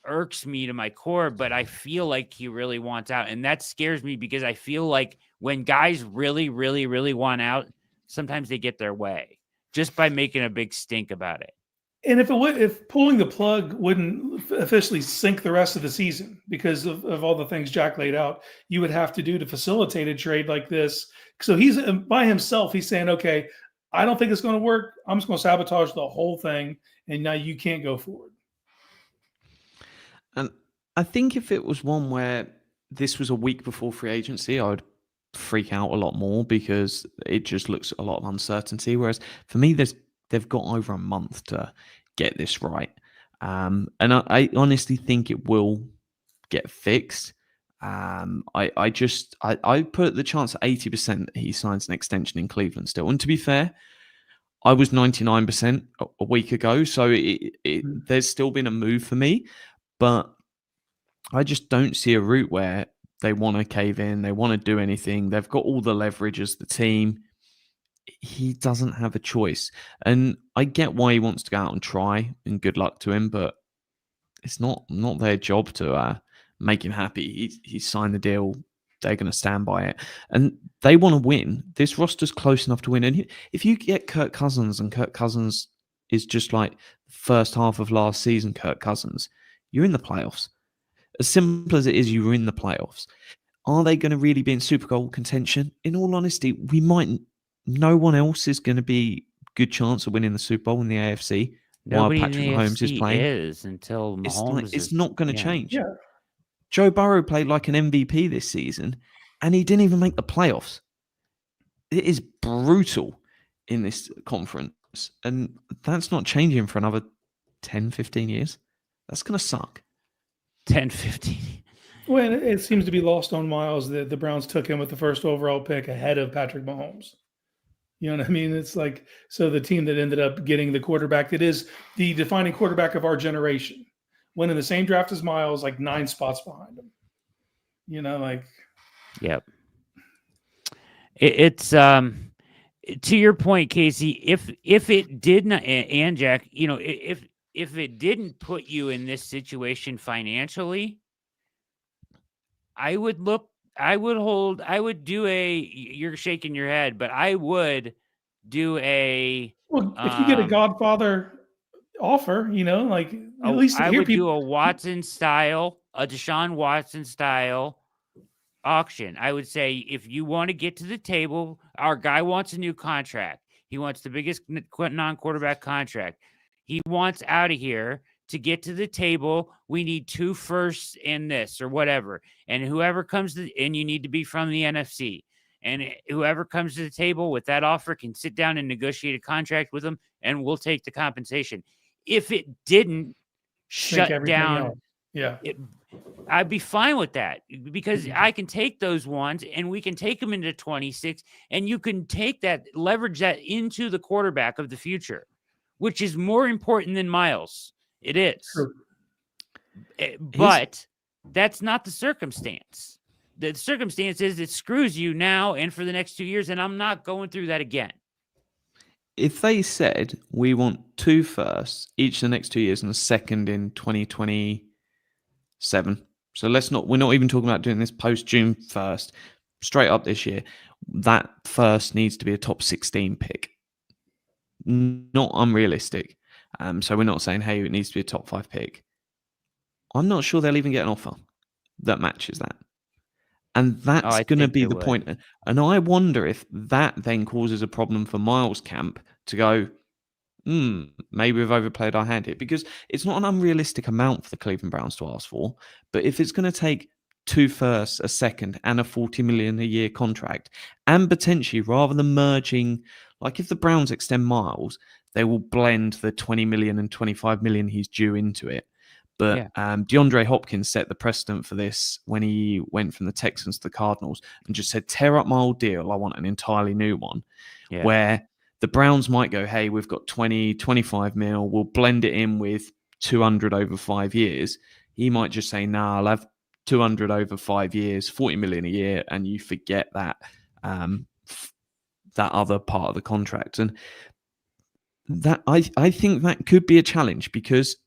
irks me to my core, but I feel like he really wants out, and that scares me because I feel like when guys really, really, really want out, sometimes they get their way just by making a big stink about it. And if pulling the plug wouldn't officially sink the rest of the season because of all the things Jack laid out, you would have to do to facilitate a trade like this. So he's by himself. He's saying, okay, I don't think it's going to work. I'm just going to sabotage the whole thing, and now you can't go forward. And I think if it was one where this was a week before free agency, I would freak out a lot more because it just looks a lot of uncertainty. Whereas for me, they've got over a month to get this right. And I honestly think it will get fixed. I put the chance at 80% that he signs an extension in Cleveland still. And to be fair, I was 99% a week ago. So there's still been a move for me. But I just don't see a route where they want to cave in. They want to do anything. They've got all the leverage as the team. He doesn't have a choice. And I get why he wants to go out and try, and good luck to him, but it's not their job to make him happy. He signed the deal. They're going to stand by it. And they want to win. This roster's close enough to win. And if you get Kirk Cousins, and Kirk Cousins is just like the first half of last season Kirk Cousins, you're in the playoffs. As simple as it is, you were in the playoffs. Are they going to really be in Super Bowl contention? In all honesty, we might. No one else is going to be good chance of winning the Super Bowl in the AFC. Nobody while Patrick in the Mahomes AFC is playing. is until Mahomes It's not going to change. Yeah. Joe Burrow played like an MVP this season, and he didn't even make the playoffs. It is brutal in this conference, and that's not changing for another 10, 15 years. That's going to suck. 10, 15. Well, it seems to be lost on Myles that the Browns took him with the first overall pick ahead of Patrick Mahomes. You know what I mean? It's like, so the team that ended up getting the quarterback that is the defining quarterback of our generation went in the same draft as Myles, like 9 spots behind him. You know, like. Yep. It's to your point, Casey, if it did not, and Jack, you know, if it didn't put you in this situation financially, I would do you're shaking your head, but I would do well, if you get a Godfather offer, you know, like at least I would do a Watson style, a Deshaun Watson style auction. I would say, if you want to get to the table, our guy wants a new contract. He wants the biggest non-quarterback contract. He wants out of here. To get to the table, we need 2 firsts and this or whatever. And whoever comes and you need to be from the NFC. And whoever comes to the table with that offer can sit down and negotiate a contract with them, and we'll take the compensation. If it didn't shut down, I'd be fine with that, because I can take those ones and we can take them into 26, and you can take that, leverage that into the quarterback of the future, which is more important than Myles. It is. Sure. But that's not the circumstance. The circumstance is it screws you now and for the next 2 years, and I'm not going through that again. If they said we want 2 firsts each the next 2 years and a second in 2027, so we're not even talking about doing this post June 1st, straight up this year, that first needs to be a top 16 pick. Not unrealistic. So we're not saying, hey, it needs to be a top 5 pick. I'm not sure they'll even get an offer that matches that. And that's going to be the point. And I wonder if that then causes a problem for Myles' camp to go, maybe we've overplayed our hand here. Because it's not an unrealistic amount for the Cleveland Browns to ask for. But if it's going to take 2 firsts, a second, and a $40 million a year contract, and potentially, rather than merging, like if the Browns extend Myles, they will blend the 20 million and 25 million he's due into it. But DeAndre Hopkins set the precedent for this when he went from the Texans to the Cardinals and just said, tear up my old deal. I want an entirely new one. Yeah. Where the Browns might go, hey, we've got 20, 25 mil. We'll blend it in with 200 over 5 years. He might just say, nah, I'll have 200 over 5 years, 40 million a year, and you forget that that other part of the contract. And that I think that could be a challenge because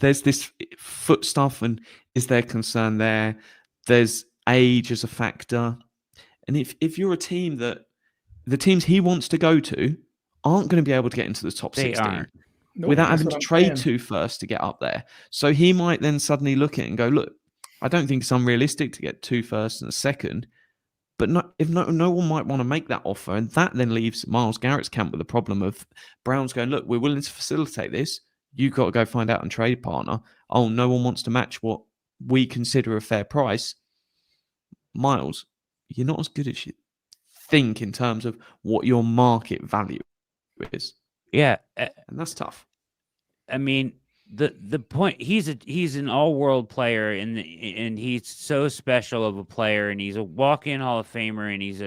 there's this foot stuff, and is there concern there? There's age as a factor. And if you're a team that the teams he wants to go to aren't going to be able to get into the top 16 without having to trade 2 first to get up there. So he might then suddenly look at it and go, look, I don't think it's unrealistic to get 2 firsts and a second. But no one might want to make that offer. And that then leaves Myles Garrett's camp with the problem of Browns going, look, we're willing to facilitate this. You've got to go find out and trade partner. Oh, no one wants to match what we consider a fair price. Myles, you're not as good as you think in terms of what your market value is. Yeah. And that's tough. I mean, the point, he's an all-world player, and he's so special of a player, and he's a walk-in Hall of Famer, and he's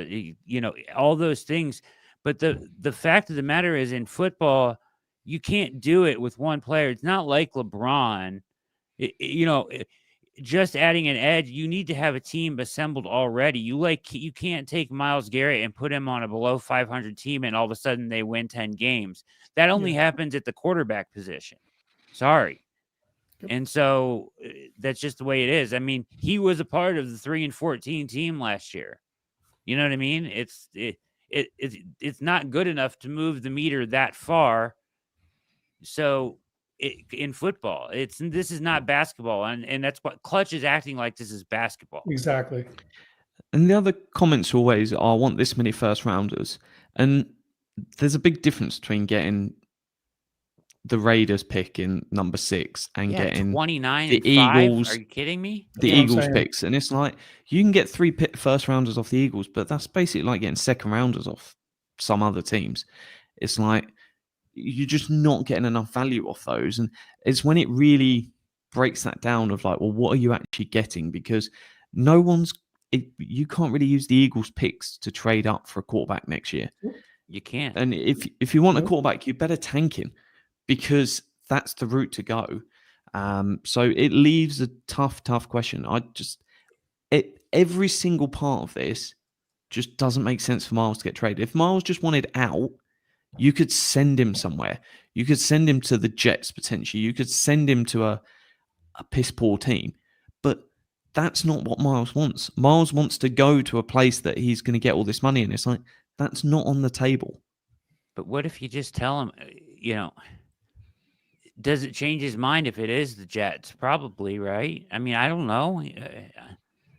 all those things. But the fact of the matter is, in football, you can't do it with one player. It's not like LeBron. Just adding an edge, you need to have a team assembled already. You can't take Myles Garrett and put him on a below 500 team, and all of a sudden they win 10 games. That only happens at the quarterback position. Sorry. And so that's just the way it is. I mean, he was a part of the 3-14 team last year. You know what I mean? It's not good enough to move the meter that far. So in football, this is not basketball, and that's what Clutch is acting like. This is basketball. Exactly. And the other comments always are, I want this many first rounders. And there's a big difference between getting the Raiders pick in number 6 and getting 29 the and 5. Eagles. Are you kidding me? The Eagles picks. And it's like, you can get 3 first rounders off the Eagles, but that's basically like getting second rounders off some other teams. It's like, you're just not getting enough value off those. And it's when it really breaks that down of like, well, what are you actually getting? Because you can't really use the Eagles picks to trade up for a quarterback next year. You can't. And if you want a quarterback, you better tank him, because that's the route to go. So it leaves a tough question. Every single part of this just doesn't make sense for Myles to get traded. If Myles just wanted out, you could send him somewhere. You could send him to the Jets potentially. You could send him to a piss poor team. But that's not what Myles wants. Myles wants to go to a place that he's going to get all this money, and it's like, that's not on the table. But what if you just tell him, does it change his mind if it is the Jets? Probably, right? I mean, I don't know.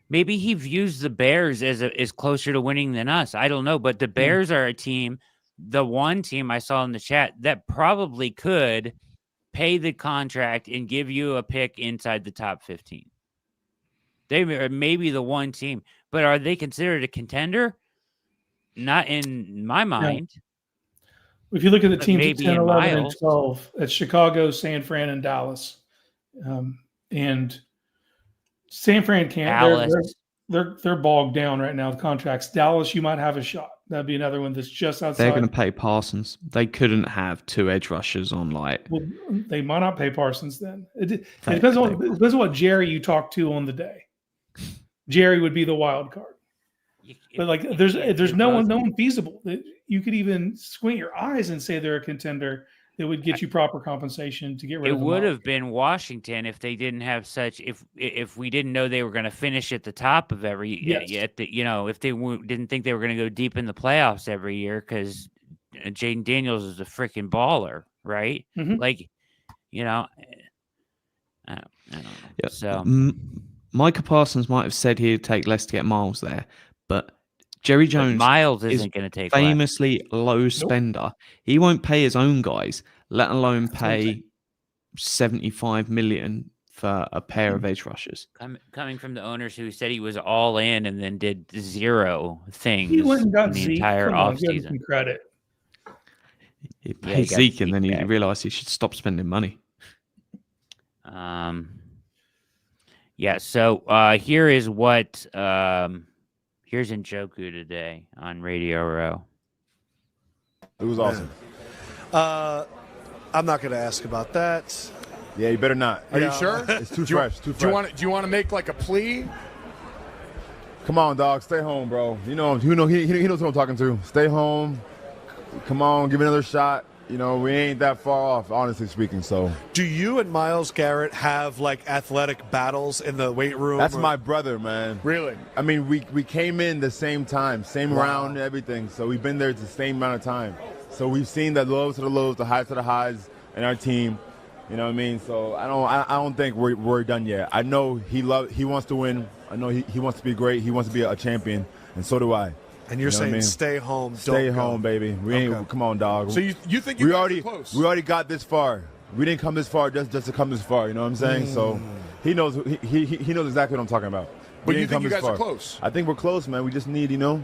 Maybe he views the Bears as closer to winning than us. I don't know. But the Bears are a team, the one team I saw in the chat, that probably could pay the contract and give you a pick inside the top 15. They are maybe the one team. But are they considered a contender? Not in my mind. If you look at the teams maybe 10, 11, and Myles. 12, it's Chicago, San Fran, and Dallas. And San Fran can't. They're bogged down right now with contracts. Dallas, you might have a shot. That'd be another one that's just outside. They're going to pay Parsons. They couldn't have 2 edge rushers on Well, they might not pay Parsons then. It depends on what Jerry you talk to on the day. Jerry would be the wild card. But like, there's no one feasible that you could even squint your eyes and say they're a contender that would get you proper compensation to get rid of them. It would have been Washington if they didn't have such. If we didn't know they were going to finish at the top of every. If they didn't think they were going to go deep in the playoffs every year, because Jaden Daniels is a freaking baller, right? Mm-hmm. I don't know. Yeah. So Micah Parsons might have said he'd take less to get Myles there, but Jerry Jones Myles isn't going to take famously low spender. He won't pay his own guys, let alone pay $75 million for a pair of edge rushers. Coming from the owners who said he was all in and then did 0 things he went and got in the Zeke. entire offseason. Give him credit. He paid Zeke, and then he realized he should stop spending money. So here is what here's Njoku today on Radio Row. It was awesome. I'm not going to ask about that. Yeah, you better not. Are you sure? It's too fresh. Too fresh. Do you want to make like a plea? Come on, dog. Stay home, bro. He knows who I'm talking to. Stay home. Come on, give me another shot. We ain't that far off, honestly speaking. So, do you and Myles Garrett have like athletic battles in the weight room? That's my brother, man. Really? I mean, we came in the same time, same round, and everything. So we've been there the same amount of time. So we've seen the lows to the lows, the highs to the highs in our team. You know what I mean? So I don't think we're done yet. I know he wants to win. I know he wants to be great. He wants to be a champion, and so do I. And you're saying stay home, stay home, baby. We ain't. Come on, dog. So you think we already close? We already got this far. We didn't come this far just to come this far. You know what I'm saying? So he knows he knows exactly what I'm talking about. But you think you guys are close? I think we're close, man. We just need a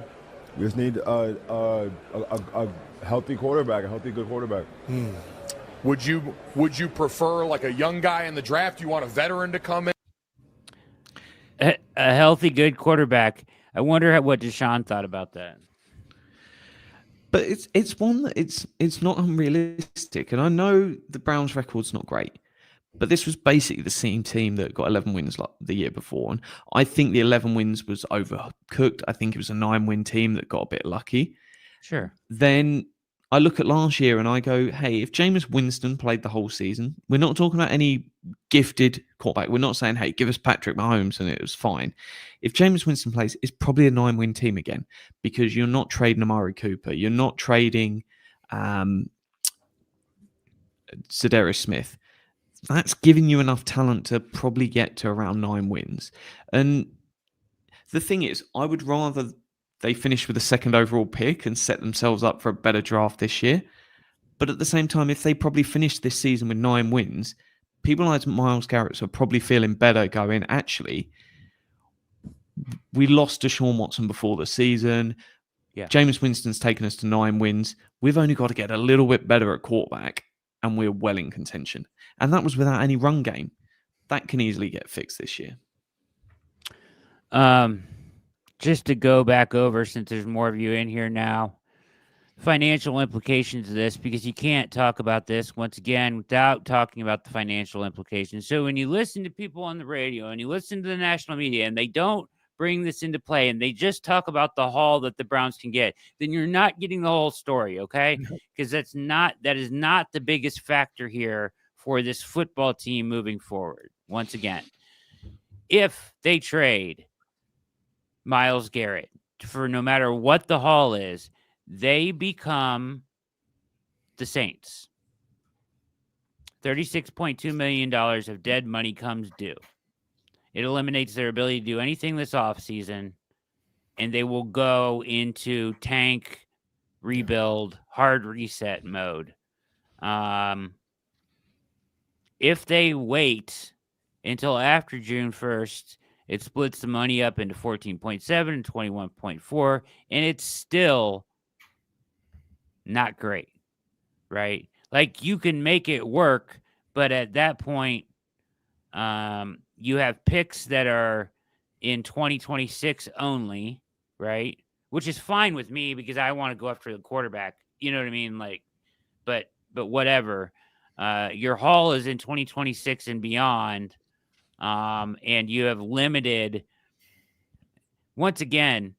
healthy quarterback, a healthy good quarterback. Would you prefer like a young guy in the draft? You want a veteran to come in? A healthy good quarterback. I wonder what Deshaun thought about that. But it's one that it's not unrealistic, and I know the Browns' record's not great, but this was basically the same team that got 11 wins like the year before, and I think the 11 wins was overcooked. I think it was a 9-win team that got a bit lucky. Sure. Then I look at last year and I go, hey, if Jameis Winston played the whole season, we're not talking about any gifted quarterback. We're not saying, hey, give us Patrick Mahomes and it was fine. If Jameis Winston plays, it's probably a 9-win team again because you're not trading Amari Cooper. You're not trading Zadarius Smith. That's giving you enough talent to probably get to around 9 wins. And the thing is, I would rather they finish with a second overall pick and set themselves up for a better draft this year. But at the same time, if they probably finish this season with 9 wins, people like Myles Garrett are probably feeling better going, actually, we lost to Deshaun Watson before the season. Yeah. Jameis Winston's taken us to 9 wins. We've only got to get a little bit better at quarterback and we're well in contention. And that was without any run game. That can easily get fixed this year. Just to go back over, since there's more of you in here now, financial implications of this, because you can't talk about this, once again, without talking about the financial implications. So when you listen to people on the radio and you listen to the national media and they don't bring this into play and they just talk about the haul that the Browns can get, then you're not getting the whole story, okay? Because that is not the biggest factor here for this football team moving forward. Once again, if they trade Myles Garrett for no matter what the haul is, they become the Saints. $36.2 million of dead money comes due. It eliminates their ability to do anything this offseason, and they will go into tank, rebuild, hard reset mode. If they wait until after June 1st, it splits the money up into 14.7 and 21.4, and it's still not great, right? Like, you can make it work, but at that point, you have picks that are in 2026 only, right? Which is fine with me because I want to go after the quarterback. You know what I mean? Like, but whatever. Your haul is in 2026 and beyond. And you have limited, once again,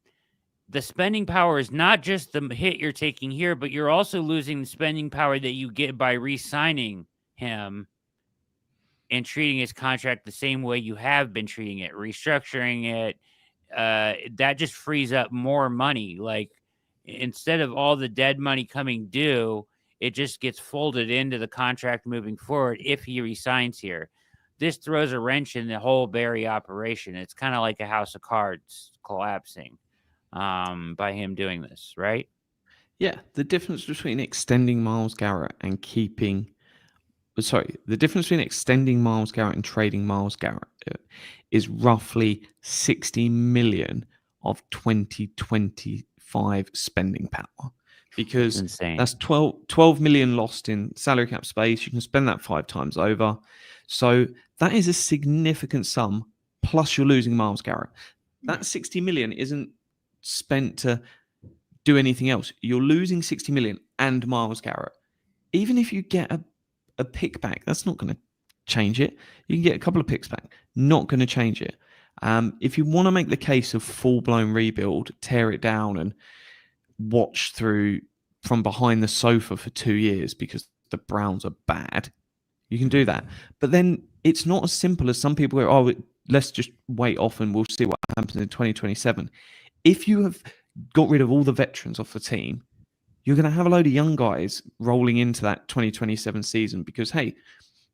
the spending power is not just the hit you're taking here, but you're also losing the spending power that you get by re-signing him and treating his contract the same way you have been treating it, restructuring it. That just frees up more money. Like, instead of all the dead money coming due, it just gets folded into the contract moving forward if he resigns here. This throws a wrench in the whole Barry operation. It's kind of like a house of cards collapsing by him doing this, right? Yeah, the difference between extending Myles Garrett and the difference between extending Myles Garrett and trading Myles Garrett is roughly 60 million of 2025 spending power. Because that's 12 million lost in salary cap space. You can spend that 5 times over. So that is a significant sum, plus you're losing Myles Garrett. That 60 million isn't spent to do anything else. You're losing 60 million and Myles Garrett. Even if you get a pick back, that's not going to change it. You can get a couple of picks back. Not going to change it. If you want to make the case of full-blown rebuild, tear it down and watch through from behind the sofa for 2 years because the Browns are bad, you can do that. But then it's not as simple as some people go, oh, let's just wait off and we'll see what happens in 2027. If you have got rid of all the veterans off the team, you're going to have a load of young guys rolling into that 2027 season because, hey,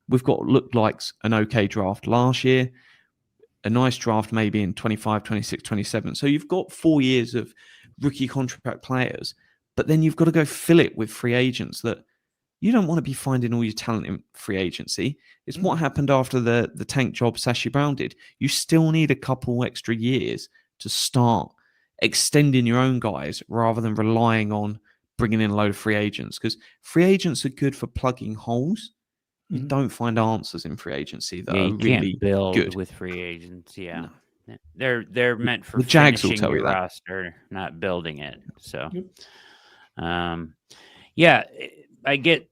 we've got looked like an okay draft last year, a nice draft maybe in 25, 26, 27. So you've got 4 years of rookie contract players, but then you've got to go fill it with free agents that you don't want to be finding all your talent in free agency. It's what happened after the tank job Sashi Brown did. You still need a couple extra years to start extending your own guys rather than relying on bringing in a load of free agents, because free agents are good for plugging holes. You don't find answers in free agency that are you really can't build good with free agents. Yeah. No. They're meant for The Jags will finishing tell you your that. roster, not building it. So, Yep. Yeah, I get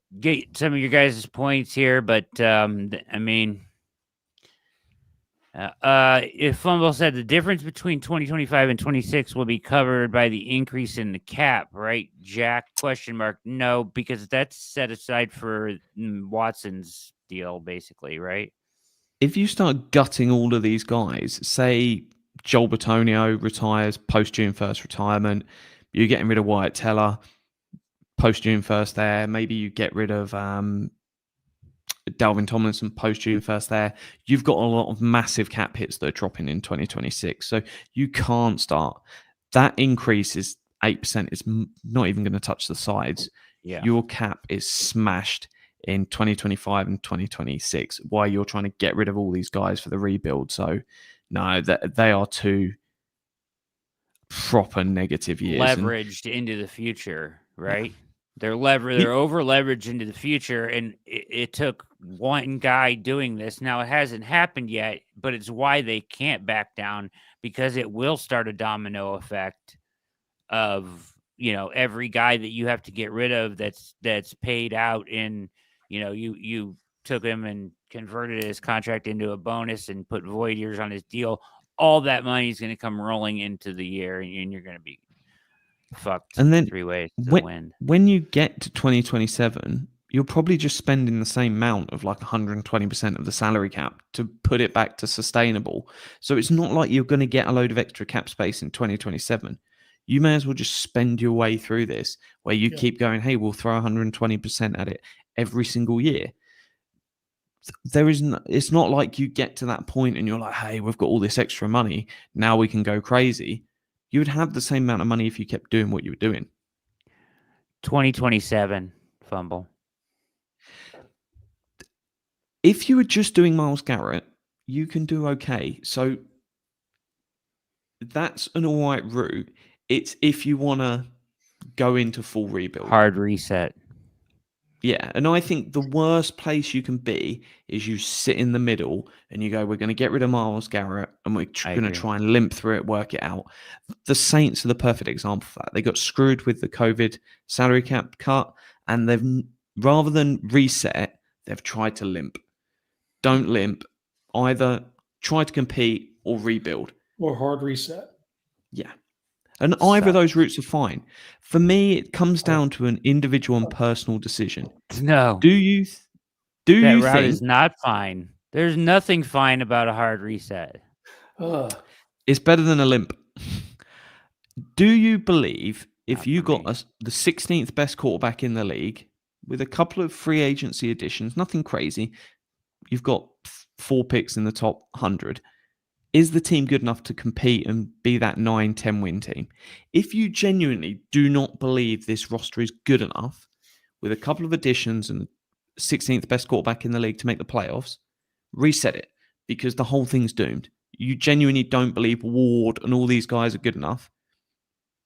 some of your guys' points here, but I mean, if Fumble said the difference between 2025 and 26 will be covered by the increase in the cap, right? Jack ? No, because that's set aside for Watson's deal, basically, right? If you start gutting all of these guys, say Joel Bitonio retires post June 1st retirement, you're getting rid of Wyatt Teller post June 1st there. Maybe you get rid of Dalvin Tomlinson post June 1st there. You've got a lot of massive cap hits that are dropping in 2026. So you can't start. That increase is 8%. It's not even going to touch the sides. Yeah. Your cap is smashed in 2025 and 2026 while you're trying to get rid of all these guys for the rebuild. So no, they are two proper negative years. Leveraged into the future, right? They're over leveraged into the future, and it took one guy doing this. Now it hasn't happened yet, but it's why they can't back down, because it will start a domino effect of, every guy that you have to get rid of that's paid out in, you took him and converted his contract into a bonus and put void years on his deal. All that money is going to come rolling into the year, and you're going to be fucked and then 3 ways to the wind. When you get to 2027, you're probably just spending the same amount of like 120% of the salary cap to put it back to sustainable. So it's not like you're going to get a load of extra cap space in 2027. You may as well just spend your way through this where you keep going, hey, we'll throw 120% at it every single year. It's not like you get to that point and you're like, hey, we've got all this extra money, now we can go crazy. You would have the same amount of money if you kept doing what you were doing. 2027, Fumble. If you were just doing Myles Garrett, you can do okay. So that's an all right route. It's if you want to go into full rebuild. Hard reset. Yeah, and I think the worst place you can be is you sit in the middle and you go, we're going to get rid of Myles Garrett and we're going to try and limp through it, work it out. The Saints are the perfect example for that. They got screwed with the COVID salary cap cut, and they've, rather than reset, they've tried to limp. Don't limp. Either try to compete or rebuild. Or hard reset. Yeah. And either of those routes are fine. For me, it comes down to an individual and personal decision. No. Do you that route think is not fine? There's nothing fine about a hard reset. It's better than a limp? Do you believe if you got the 16th best quarterback in the league with a couple of free agency additions, nothing crazy, you've got 4 picks in the top 100, is the team good enough to compete and be that 9-10 win team? If you genuinely do not believe this roster is good enough with a couple of additions and 16th best quarterback in the league to make the playoffs, reset it, because the whole thing's doomed. You genuinely don't believe Ward and all these guys are good enough,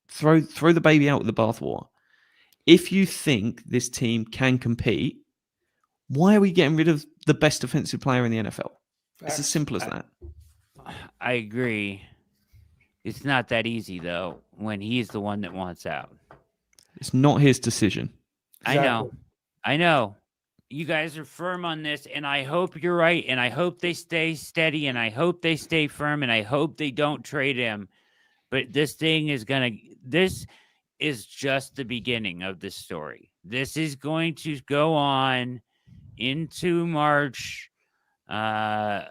throw the baby out with the bathwater. If you think this team can compete, why are we getting rid of the best defensive player in the NFL? It's as simple as that. I agree. It's not that easy, though, when he's the one that wants out. It's not his decision. Exactly. I know. You guys are firm on this, and I hope you're right, and I hope they stay steady, and I hope they stay firm, and I hope they don't trade him. But this is just the beginning of this story. This is going to go on into March. Here's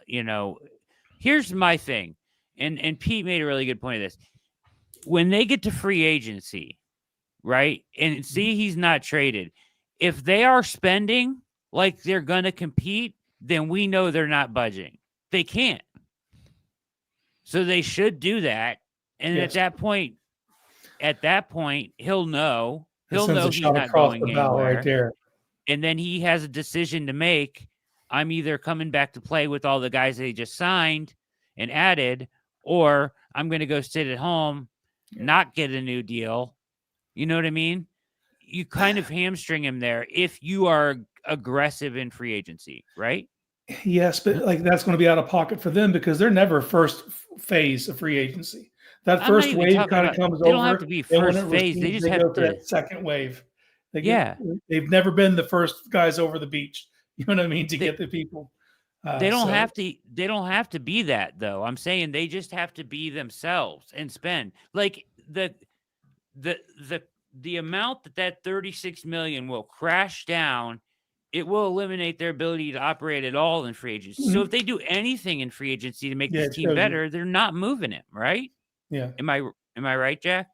my thing, and Pete made a really good point of this. When they get to free agency, right, and see he's not traded, if they are spending like they're going to compete, then we know they're not budging. They can't. So they should do that. And Yes. at that point, he'll know. He'll Sends know a he's shot not across going the bow anywhere. right there. And then he has a decision to make. I'm either coming back to play with all the guys that he just signed and added, or I'm going to go sit at home, not get a new deal. You know what I mean? You kind of hamstring him there if you are aggressive in free agency, right? Yes, but like that's going to be out of pocket for them because they're never first phase of free agency. That I'm first not even wave talking kind of about- comes they over. don't have to be and when first it phase. They recedes, just go have to to. that second wave. Yeah. They've never been the first guys over the beach. You know what I mean? To get the people. They don't have to. They don't have to be that though. I'm saying they just have to be themselves and spend like the amount that $36 million will crash down. It will eliminate their ability to operate at all in free agency. So if they do anything in free agency to make Yeah, this it team shows you. better, they're not moving him, right? Yeah. Am I right, Jack?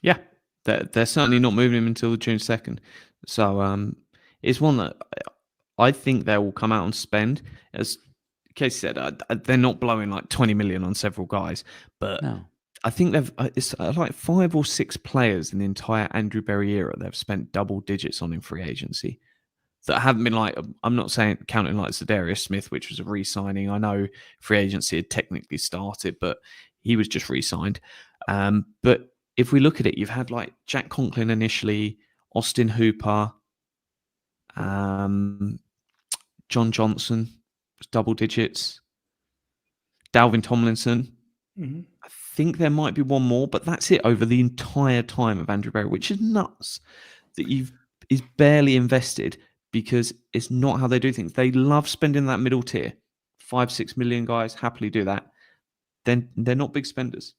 Yeah, they're certainly not moving him until June 2nd. So it's one that I think they will come out and spend. As Casey said, they're not blowing like 20 million on several guys, but No. I think it's like 5 or 6 players in the entire Andrew Berry era they've spent double digits on in free agency that haven't been like, I'm not saying counting like Zadarius Smith, which was a re-signing. I know free agency had technically started, but he was just re-signed. But if we look at it, you've had like Jack Conklin initially, Austin Hooper, John Johnson, double digits, Dalvin Tomlinson. Mm-hmm. I think there might be one more, but that's it over the entire time of Andrew Berry, which is nuts that he's barely invested because it's not how they do things. They love spending that middle tier. 5-6 million guys happily do that. Then they're not big spenders.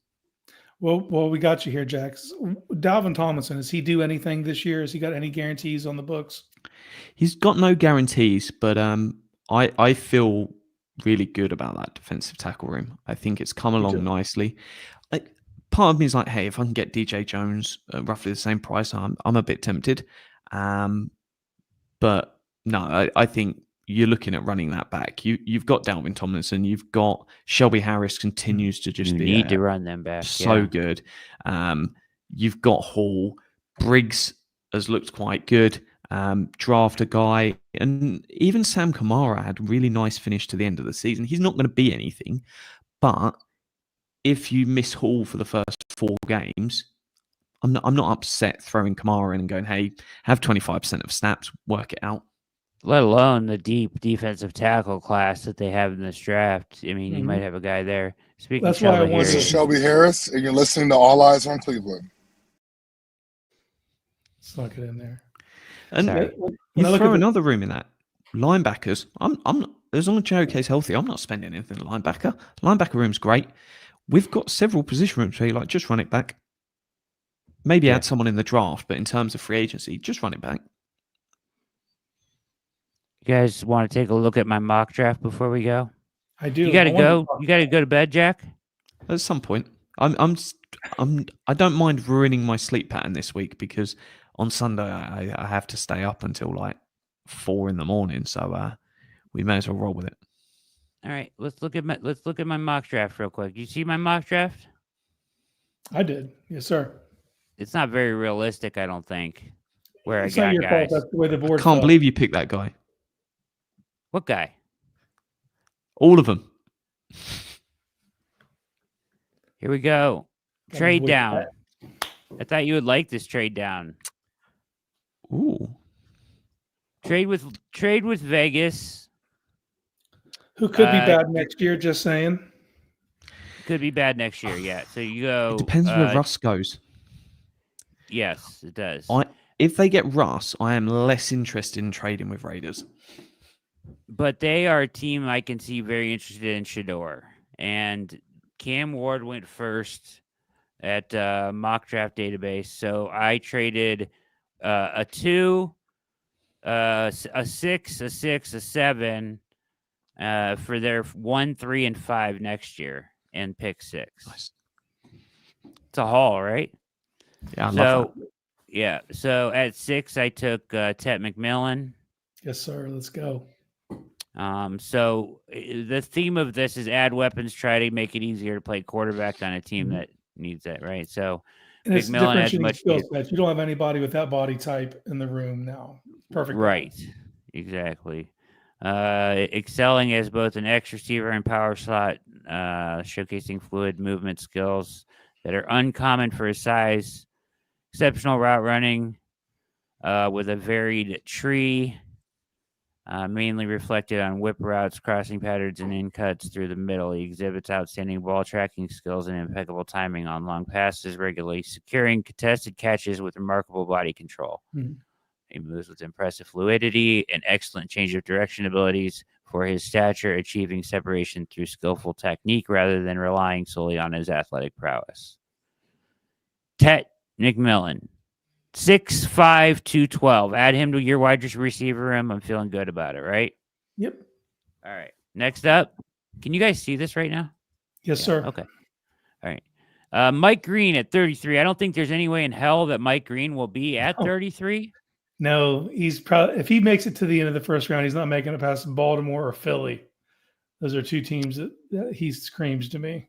Well, we got you here, Jax. Dalvin Tomlinson, does he do anything this year? Has he got any guarantees on the books? He's got no guarantees, but I feel really good about that defensive tackle room. I think it's come along nicely. Like, part of me is like, hey, if I can get DJ Jones at roughly the same price, I'm a bit tempted. But no, I think you're looking at running that back. You've got Dalvin Tomlinson. You've got Shelby Harris continues to just be need to run them back. So good. You've got Hall. Briggs has looked quite good. Draft a guy, and even Sam Kamara had a really nice finish to the end of the season. He's not going to be anything, but if you miss Hall for the first 4 games, I'm not upset throwing Kamara in and going, hey, have 25% of snaps, work it out. Let alone the deep defensive tackle class that they have in this draft. I mean, you might have a guy there. Speaking That's of why I Shelby wanted This Harris, is Shelby Harris, and you're listening to All Eyes on Cleveland. Snuck it in there. And Sorry. you throw another room in that. Linebackers, I'm not, as long as JOK's healthy, I'm not spending anything on linebacker. Linebacker room's great. We've got several position rooms where you like, just run it back. Maybe add someone in the draft, but in terms of free agency, just run it back. you guys want to take a look at my mock draft before we go? I do. You got to go. You got to go to bed, Jack. At some point, I don't mind ruining my sleep pattern this week because on Sunday I have to stay up until like 4 a.m. So we may as well roll with it. All right, let's look at my mock draft real quick. You see my mock draft? I did. Yes, sir. It's not very realistic, I don't think. Where It's I not got your guys. fault. That's the way the board. Can't believe you picked that guy. What guy? All of them. Here we go. Gotta Trade avoid down. I thought you would like this trade down. Ooh. Trade with Vegas. Who could be bad next year? Just saying. Could be bad next year, yeah. So you go. It depends where Russ goes. Yes, it does. If they get Russ, I am less interested in trading with Raiders. But they are a team I can see very interested in Shador. And Cam Ward went first at mock draft database. So I traded a 2, a 6, a 6, a 7 for their 1, 3, and 5 next year and pick 6. Nice. It's a haul, right? Yeah, I love that. Yeah. So at 6, I took Tet McMillan. Yes, sir. Let's go. So the theme of this is add weapons, try to make it easier to play quarterback on a team that needs that, right? So And it's McMillan has differentiating much skill sets. You don't have anybody with that body type in the room now. Perfect. right, exactly. Excelling as both an X receiver and power slot, showcasing fluid movement skills that are uncommon for his size. Exceptional route running, with a varied tree. Mainly reflected on whip routes, crossing patterns, and in cuts through the middle. He exhibits outstanding ball tracking skills and impeccable timing on long passes, regularly securing contested catches with remarkable body control. Mhm. He moves with impressive fluidity and excellent change of direction abilities for his stature, achieving separation through skillful technique rather than relying solely on his athletic prowess. Tet McMillan. 6'5", 212. Add him to your wide receiver room. I'm feeling good about it, right? Yep. All right. Next up, can you guys see this right now? Yes, sir. Okay. All right. Mike Green at 33. I don't think there's any way in hell that Mike Green will be at 33. No, he's probably, if he makes it to the end of the first round, he's not making it past Baltimore or Philly. Those are two teams that he screams to me.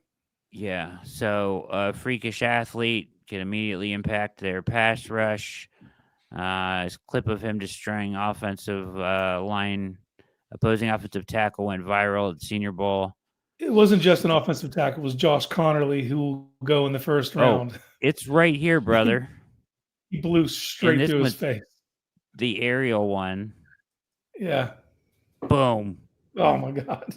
Yeah. So freakish athlete can immediately impact their pass rush. His clip of him destroying opposing offensive tackle went viral at the Senior Bowl. It wasn't just an offensive tackle. It was Josh Connerly who will go in the first round. It's right here, brother. He blew straight through his face. The aerial one. Yeah. Boom. Oh, my God.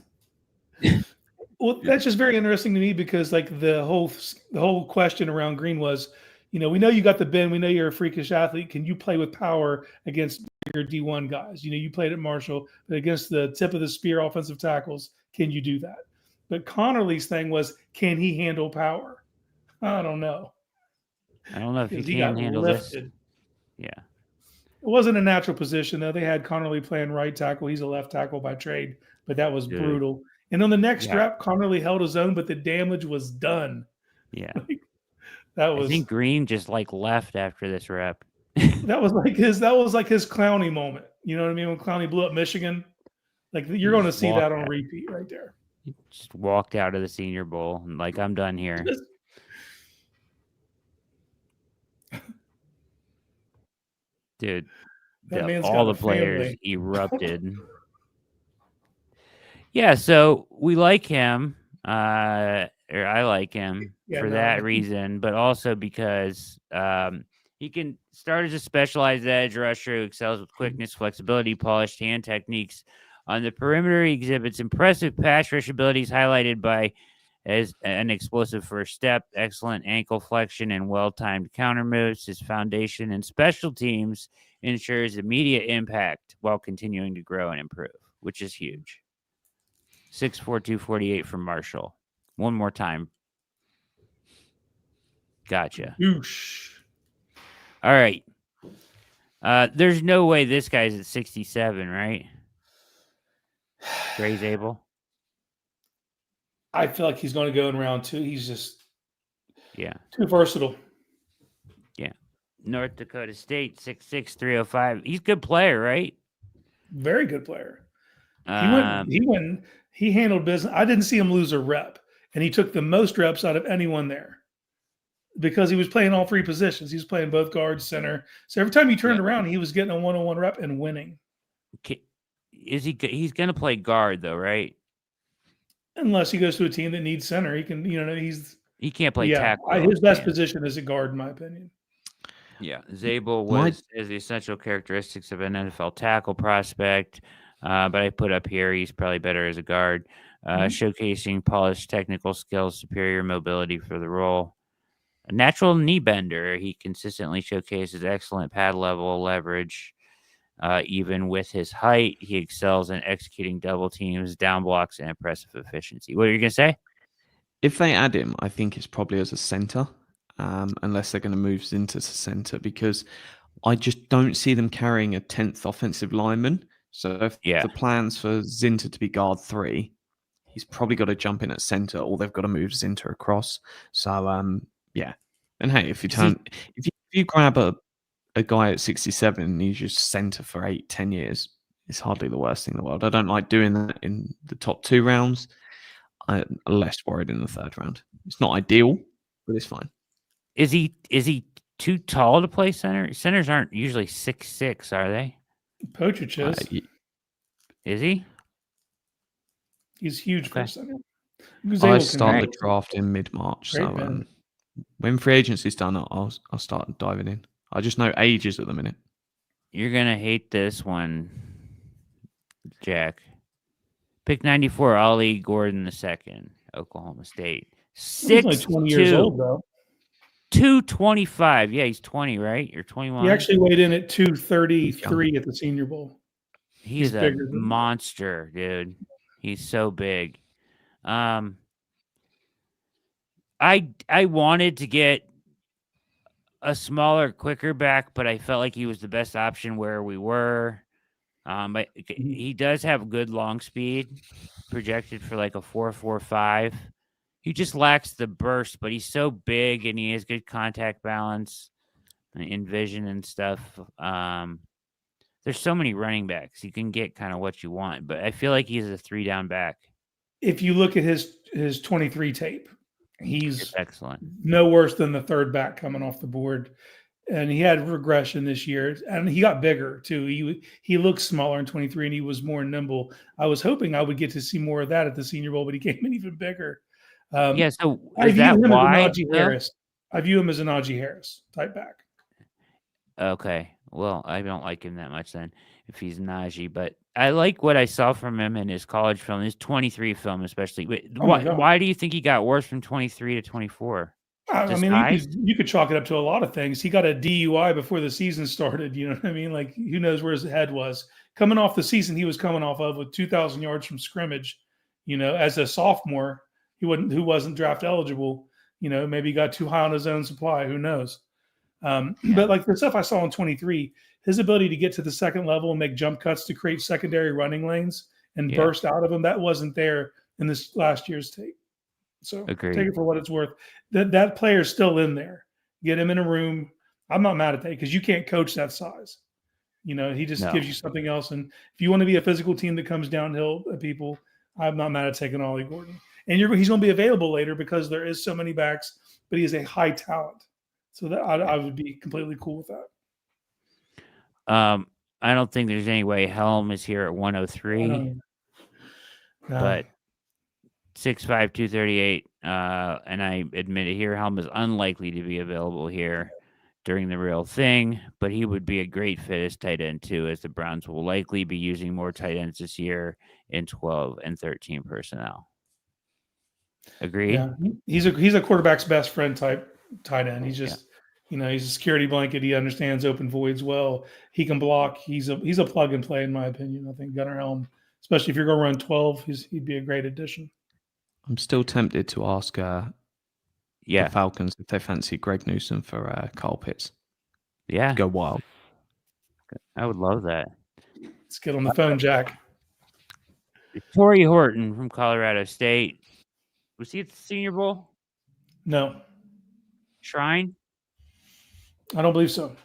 Well, that's just very interesting to me because, like, the whole question around Green was, we know you got the bend. We know you're a freakish athlete. Can you play with power against bigger D1 guys? You played at Marshall, but against the tip of the spear offensive tackles, can you do that? But Connerly's thing was, can he handle power? I don't know. I don't know if he got can handle lifted. this. Yeah. It wasn't a natural position, though. They had Connerly playing right tackle. He's a left tackle by trade, but that was brutal. And on the next rep, Connerly held his own, but the damage was done. Yeah. I think Green just left after this rep. that was like his Clowney moment. You know what I mean? When Clowney blew up Michigan, you're going to see that on repeat right there. He just walked out of the Senior Bowl and I'm done here. Dude, all the players erupted. Yeah, so we like him, or I like him for that reason, but also because he can start as a specialized edge rusher who excels with quickness, flexibility, polished hand techniques. On the perimeter, he exhibits impressive pass rush abilities highlighted by as an explosive first step, excellent ankle flexion, and well-timed counter moves. His foundation and special teams ensures immediate impact while continuing to grow and improve, which is huge. 6'4", 248 from Marshall. One more time. Gotcha. Oosh. All right. There's no way this guy's at 67, right? Gray's able. I feel like he's going to go in round 2. He's just too versatile. Yeah. North Dakota State, 6'6", 305. He's a good player, right? Very good player. He handled business. I didn't see him lose a rep, and he took the most reps out of anyone there because he was playing all 3 positions. He was playing both guard, center. So every time he turned around, he was getting a one-on-one rep and winning. He's going to play guard though, right? Unless he goes to a team that needs center, he can. He can't play tackle. His best position is a guard, in my opinion. Yeah, Zabel has the essential characteristics of an NFL tackle prospect, but I put up here he's probably better as a guard, showcasing polished technical skills, superior mobility for the role. A natural knee bender. He consistently showcases excellent pad level leverage. Even with his height, he excels in executing double teams, down blocks, and impressive efficiency. What are you going to say? If they add him, I think it's probably as a center, unless they're going to move Zinter to center, because I just don't see them carrying a 10th offensive lineman. So if the plans for Zinter to be guard 3, he's probably got to jump in at center, or they've got to move Zinter across. So yeah. And hey, if you grab a guy at 67 and he's just center for 8-10 years, it's hardly the worst thing in the world. I don't like doing that in the top 2 rounds. I'm less worried in the 3rd round. It's not ideal, but it's fine. Is he too tall to play center? Centers aren't usually 6'6", are they? Pochich is. Is he? He's huge for a center. I start the draft in mid-March, so when free agency's done, I'll start diving in. I just know ages at the minute. You're gonna hate this one, Jack. Pick 94, Ollie Gordon II, Oklahoma State. 6'2", like 20 years old though. 225. Yeah, he's 20, right? You're 21. He actually weighed in at 233 at the Senior Bowl. He's a monster, dude. He's so big. I wanted to get a smaller, quicker back, but I felt like he was the best option where we were. But he does have good long speed, projected for like a 4.45. He just lacks the burst, but he's so big and he has good contact balance and vision and stuff. There's so many running backs. You can get kind of what you want, but I feel like he's a 3-down back. If you look at his 23 tape, he's excellent. No worse than the 3rd back coming off the board. And he had regression this year, and he got bigger too. He looked smaller in 23, and he was more nimble. I was hoping I would get to see more of that at the Senior Bowl, but he came in even bigger. So I view him why? as a Najee Harris. I view him as a Najee Harris type back. Okay, well, I don't like him that much then if he's Najee, but I like what I saw from him in his college film, his 23 film especially. Why do you think he got worse from 23 to 24? I mean, you could chalk it up to a lot of things. He got a DUI before the season started. You know what I mean? Like, who knows where his head was. Coming off the season he was coming off of with 2,000 yards from scrimmage, as a sophomore, who wasn't draft eligible, maybe he got too high on his own supply. Who knows? But like the stuff I saw in 23, his ability to get to the second level and make jump cuts to create secondary running lanes and burst out of them, that wasn't there in this last year's tape. So Agreed. Take it for what it's worth. That player's still in there. Get him in a room. I'm not mad at that because you can't coach that size. He just gives you something else. And if you want to be a physical team that comes downhill at people, I'm not mad at taking Ollie Gordon. And he's going to be available later because there is so many backs, but he is a high talent. So that I would be completely cool with that. I don't think there's any way Helm is here at 103, but 6'5", 238, and I admit it here, Helm is unlikely to be available here during the real thing, but he would be a great fit as tight end too, as the Browns will likely be using more tight ends this year in 12 and 13 personnel. Agreed? Yeah, he's a quarterback's best friend type tight end. He's just, he's a security blanket. He understands open voids well. He can block. He's a plug and play, in my opinion. I think Gunnar Helm, especially if you're going to run 12, he'd be a great addition. I'm still tempted to ask the Falcons if they fancy Greg Newsom for Kyle Pitts. Yeah. Go wild. I would love that. Let's get on the phone, Jack. Torrey Horton from Colorado State. Was he at the Senior Bowl? No. Shrine? I don't believe so.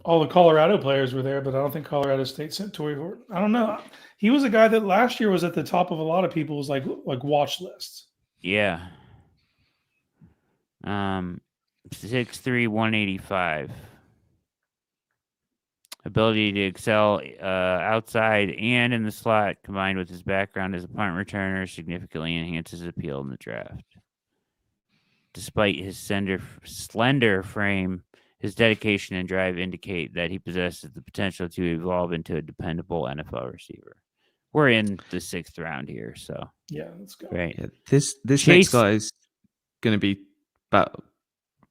All the Colorado players were there, but I don't think Colorado State sent Torrey Horton. I don't know. He was a guy that last year was at the top of a lot of people's like watch lists. Yeah. 6'3", 185. Ability to excel outside and in the slot, combined with his background as a punt returner, significantly enhances his appeal in the draft. Despite his slender frame, his dedication and drive indicate that he possesses the potential to evolve into a dependable NFL receiver. We're in the 6th round here, so yeah, let's go. Great. Yeah, this next guy is going to be about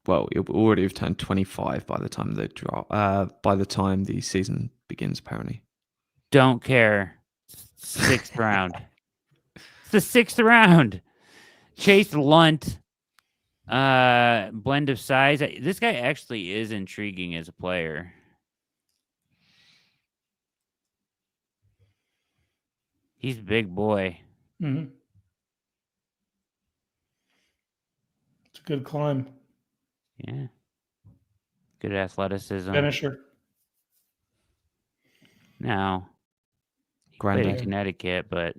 Well, he'll already have turned 25 by the time by the time the season begins, apparently. Don't care. 6th round. It's the 6th round. Chase Lunt. Blend of size. This guy actually is intriguing as a player. He's a big boy. Mm-hmm. It's a good climb. Yeah. Good athleticism. Finisher. Now, he played in Granddad. Connecticut, but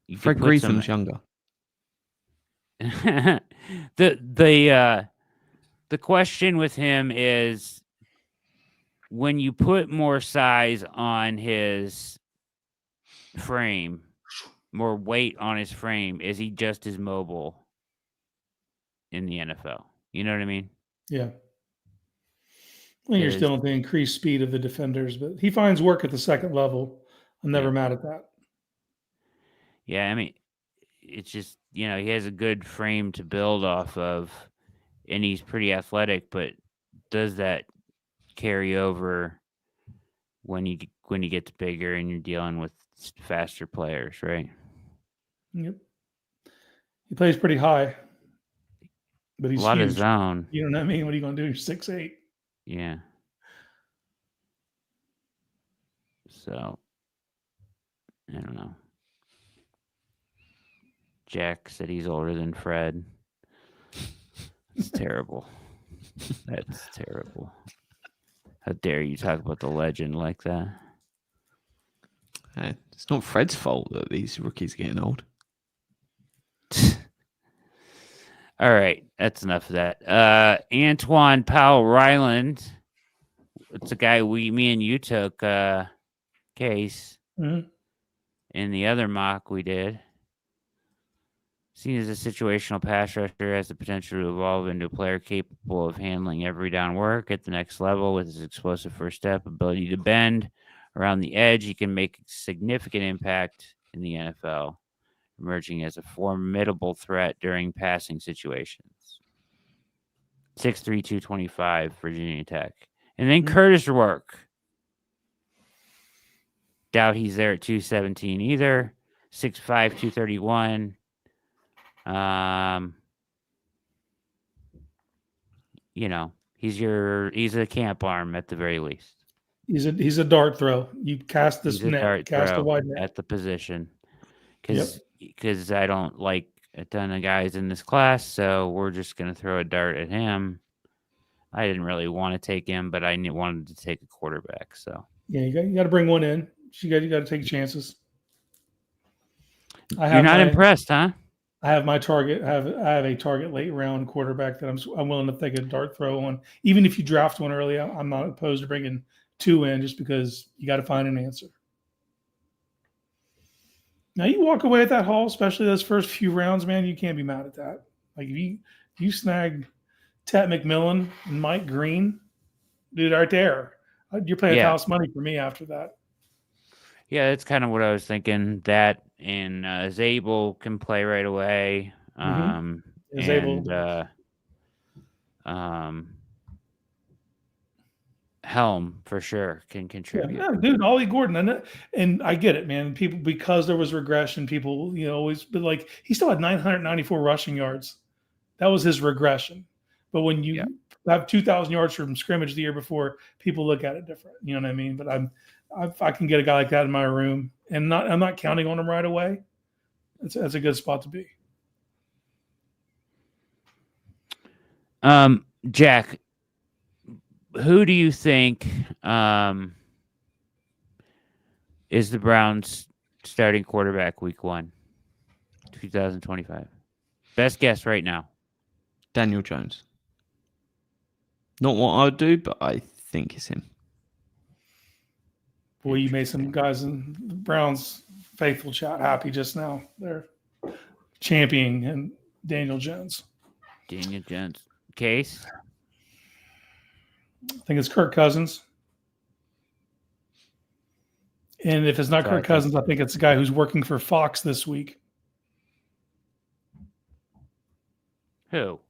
you Fred could put Gretham's younger. the question with him is, when you put more size on his frame, more weight on his frame, is he just as mobile in the NFL? You know what I mean? Yeah. Well, you're still at the increased speed of the defenders, but he finds work at the second level. I'm never mad at that. Yeah, I mean, it's just, he has a good frame to build off of, and he's pretty athletic, but does that carry over when you get bigger and you're dealing with faster players, right? Yep. He plays pretty high, but he's a lot huge. of zone. You know what I mean? What are you going to do? You're 6'8". Yeah. So, I don't know. Jack said he's older than Fred. It's terrible. That's terrible. How dare you talk about the legend like that? It's not Fred's fault that these rookies are getting old. All right, that's enough of that. Antoine Powell-Ryland. It's a guy me and you took case in the other mock we did. Seen as a situational pass rusher, has the potential to evolve into a player capable of handling every down work at the next level with his explosive first step, ability to bend around the edge. He can make a significant impact in the NFL, emerging as a formidable threat during passing situations. 6'3", 225, Virginia Tech. And then Curtis Rourke. Doubt he's there at 217 either. 6'5", 231. He's a camp arm at the very least. He's a dart throw. You cast this net, cast a wide net at the position. Because I don't like a ton of guys in this class, so we're just gonna throw a dart at him. I didn't really want to take him, but I wanted to take a quarterback. So yeah, you got to bring one in. You got to take chances. You're not impressed, huh? I have my target. I have a target late round quarterback that I'm willing to take a dart throw on. Even if you draft one early, I'm not opposed to bringing two in just because you got to find an answer. Now you walk away at that haul, especially those first few rounds, man. You can't be mad at that. Like if you snag Tet McMillan and Mike Green, dude, right there, you're paying house money for me after that. Yeah, that's kind of what I was thinking. That and Zabel can play right away. Helm for sure can contribute. Yeah, dude, Ollie Gordon, and I get it, man. People, because there was regression, people always, but like he still had 994 rushing yards. That was his regression. But when you have 2,000 yards from scrimmage the year before, people look at it different. You know what I mean? But if I can get a guy like that in my room, and I'm not counting on him right away, that's a good spot to be. Jack, who do you think is the Browns' starting quarterback week 1, 2025? Best guess right now. Daniel Jones. Not what I would do, but I think it's him. Boy, you made some guys in the Browns faithful chat happy just now. They're championing and Daniel Jones. Daniel Jones. Case? I think it's Kirk Cousins. And if it's not Kirk Cousins, I think it's the guy who's working for Fox this week. Who?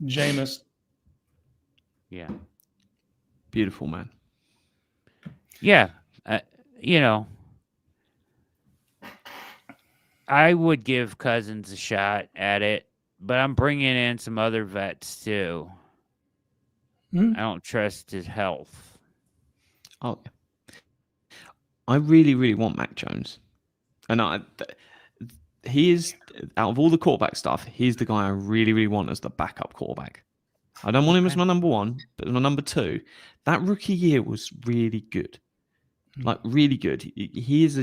Jameis. Yeah. Beautiful, man. Yeah. I would give Cousins a shot at it, but I'm bringing in some other vets too. I don't trust his health. Oh, I really, really want Mac Jones, and he is, out of all the quarterback stuff, he's the guy I really, really want as the backup quarterback. I don't want him as my number one, but my number two. That rookie year was really good, like really good. He was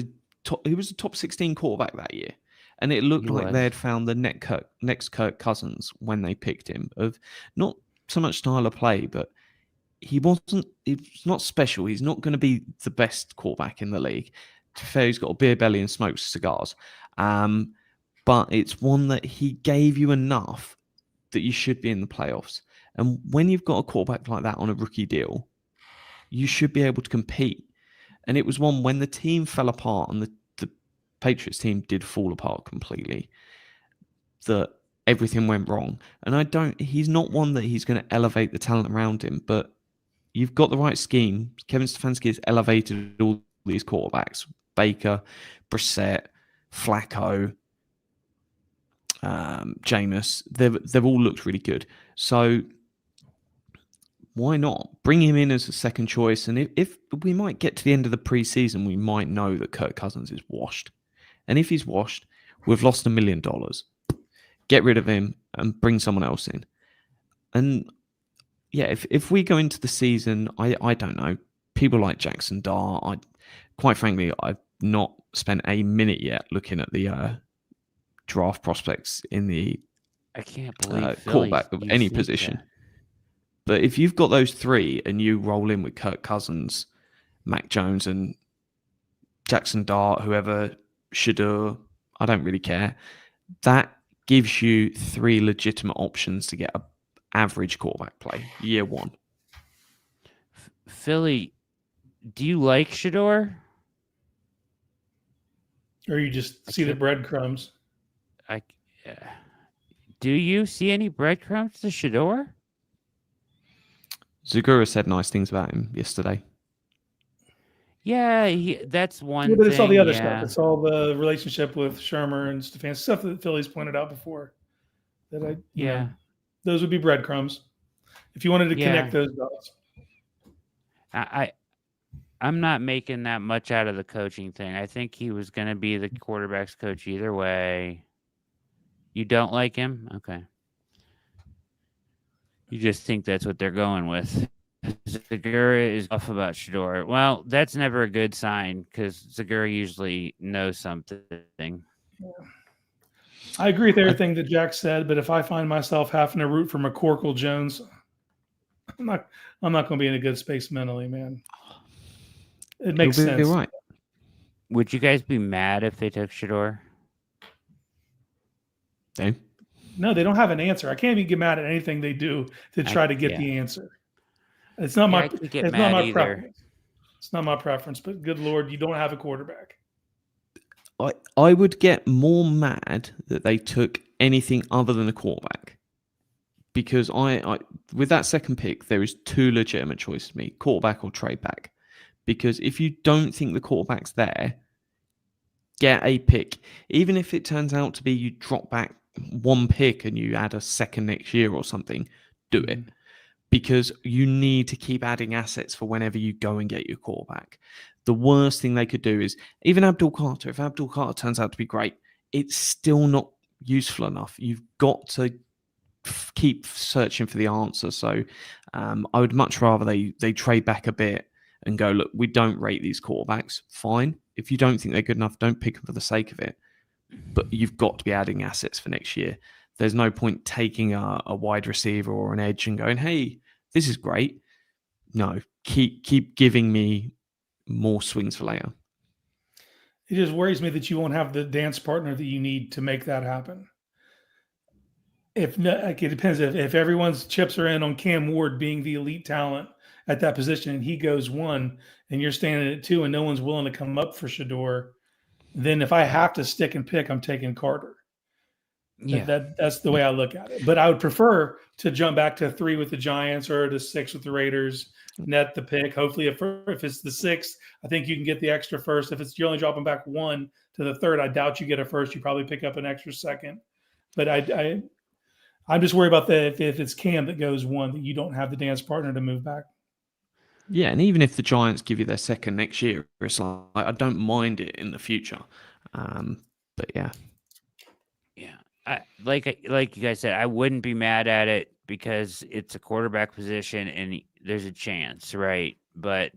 a top 16 quarterback that year, and it looked like they had found the next Kirk Cousins when they picked him. Of not so much style of play, but he wasn't. It's not special. He's not going to be the best quarterback in the league. To be fair, he's got a beer belly and smokes cigars. But it's one that he gave you enough that you should be in the playoffs. And when you've got a quarterback like that on a rookie deal, you should be able to compete. And it was one when the team fell apart and the Patriots team did fall apart completely, that everything went wrong. And he's not one that he's going to elevate the talent around him, but you've got the right scheme. Kevin Stefanski has elevated all these quarterbacks. Baker, Brissett, Flacco, Jameis. They've all looked really good. So why not bring him in as a second choice? And if we might get to the end of the preseason, we might know that Kirk Cousins is washed. And if he's washed, we've lost $1 million. Get rid of him and bring someone else in. And yeah, if we go into the season, I don't know. People like Jackson Dart. Quite frankly, I've not spent a minute yet looking at the draft prospects in the I can't believe quarterback of any position. That. But if you've got those three and you roll in with Kirk Cousins, Mac Jones, and Jackson Dart, whoever, Shadur, I don't really care. That gives you three legitimate options to get an average quarterback play year one. Philly, do you like Shadur? Or you just see the breadcrumbs? Do you see any breadcrumbs to Shadur? Zagura said nice things about him yesterday. Yeah, that's one Yeah, but it's all the other yeah. stuff. It's all the relationship with Shermer and Stefan, stuff that Philly's pointed out before. That those would be breadcrumbs if you wanted to connect those dots. I'm not making that much out of the coaching thing. I think he was going to be the quarterback's coach either way. You don't like him? Okay. You just think that's what they're going with. Zagura is off about Shadur. Well, that's never a good sign because Zagura usually knows something. Yeah. I agree with everything that Jack said, but if I find myself having to root for McCorkle Jones, I'm not going to be in a good space mentally, man. It makes sense. You're right. Would you guys be mad if they took Shadur? No, they don't have an answer. I can't even get mad at anything they do to try to get the answer. It's not my preference. It's not my preference, but good Lord, you don't have a quarterback. I would get more mad that they took anything other than a quarterback. Because I with that second pick, there is two legitimate choices for me, quarterback or trade back. Because if you don't think the quarterback's there, get a pick. Even if it turns out to be you drop back one pick and you add a second next year or something, do it. Because you need to keep adding assets for whenever you go and get your quarterback. The worst thing they could do is, even Abdul Carter, if Abdul Carter turns out to be great, it's still not useful enough. You've got to keep searching for the answer. So I would much rather they trade back a bit and go, look, we don't rate these quarterbacks. Fine. If you don't think they're good enough, don't pick them for the sake of it. But you've got to be adding assets for next year. There's no point taking a wide receiver or an edge and going, hey, this is great. No, keep giving me more swings for later. It just worries me that you won't have the dance partner that you need to make that happen. If it depends if everyone's chips are in on Cam Ward being the elite talent at that position and he goes 1 and you're standing at 2 and no one's willing to come up for Shadur, then if I have to stick and pick, I'm taking Carter. Yeah. That's the way I look at it. But I would prefer to jump back to 3 with the Giants or to 6 with the Raiders, net the pick. Hopefully, if it's the 6th, I think you can get the extra first. If you're only dropping back 1 to the 3rd, I doubt you get a first. You probably pick up an extra second. But I'm just worried about if it's Cam that goes 1, that you don't have the dance partner to move back. Yeah, and even if the Giants give you their second next year, it's like I don't mind it in the future. But yeah. Yeah. Like you guys said, I wouldn't be mad at it because it's a quarterback position and there's a chance, right? But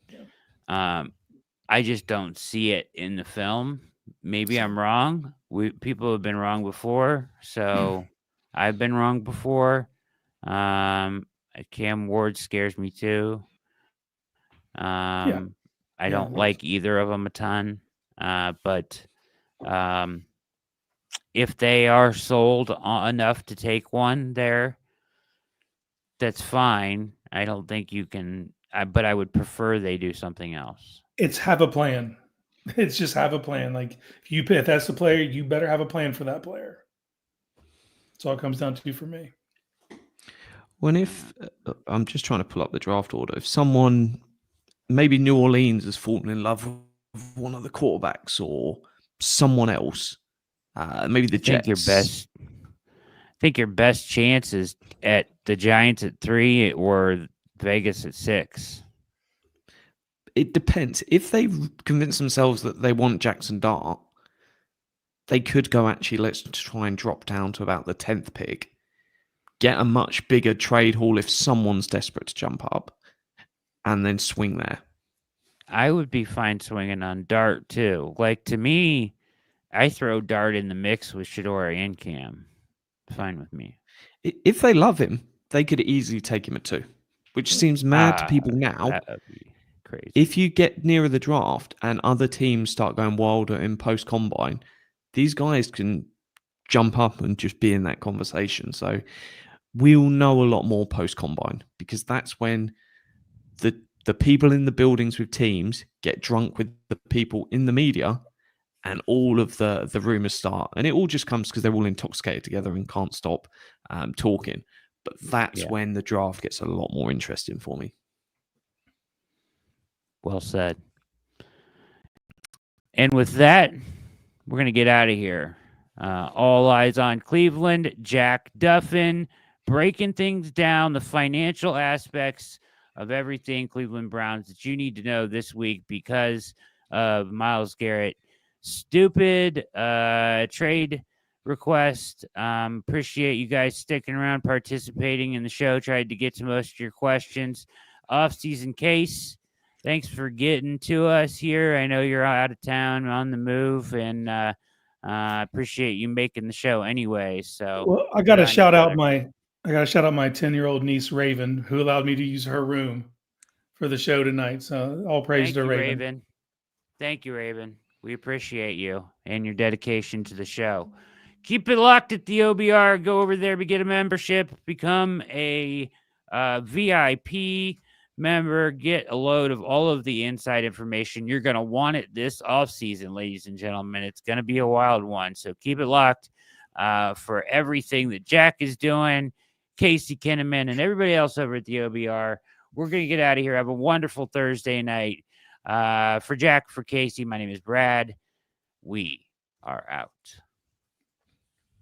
I just don't see it in the film. Maybe I'm wrong. People have been wrong before, so I've been wrong before. Cam Ward scares me too. I don't like either of them a ton, but if they are sold enough to take one there, that's fine. I don't think you can, but I would prefer they do something else. It's have a plan. It's just have a plan. Like if that's the player, you better have a plan for that player. That's all it comes down to for me. If I'm just trying to pull up the draft order, if someone, maybe New Orleans, has fallen in love with one of the quarterbacks or someone else, maybe the Jets. I think your best chance is at the Giants at 3 or Vegas at 6. It depends. If they convince themselves that they want Jackson Dart, they could go, actually, let's try and drop down to about the 10th pick, get a much bigger trade haul if someone's desperate to jump up, and then swing there. I would be fine swinging on Dart too. Like, to me, I throw Dart in the mix with Shador and Cam. Fine with me. If they love him, they could easily take him at 2, which seems mad to people now. That would be crazy. If you get nearer the draft and other teams start going wilder in post-combine, these guys can jump up and just be in that conversation. So we'll know a lot more post-combine, because that's when the people in the buildings with teams get drunk with the people in the media, and all of the rumors start. And it all just comes because they're all intoxicated together and can't stop talking. But that's when the draft gets a lot more interesting for me. Well said. And with that, we're going to get out of here. All eyes on Cleveland. Jack Duffin breaking things down, the financial aspects of everything Cleveland Browns that you need to know this week because of Myles Garrett. Stupid trade request. Appreciate you guys sticking around, participating in the show. Tried to get to most of your questions. Offseason Case, thanks for getting to us here. I know you're out of town, on the move, and I appreciate you making the show anyway. So, well, I got to shout out my 10-year-old niece Raven, who allowed me to use her room for the show tonight. So all praise to Raven. Thank you, Raven. We appreciate you and your dedication to the show. Keep it locked at the OBR. Go over there, get a membership, become a VIP member, get a load of all of the inside information. You're going to want it this offseason, ladies and gentlemen. It's going to be a wild one. So keep it locked for everything that Jack is doing, Casey Kinnaman, and everybody else over at the OBR. We're going to get out of here. Have a wonderful Thursday night. For Jack, for Casey, my name is Brad. We are out.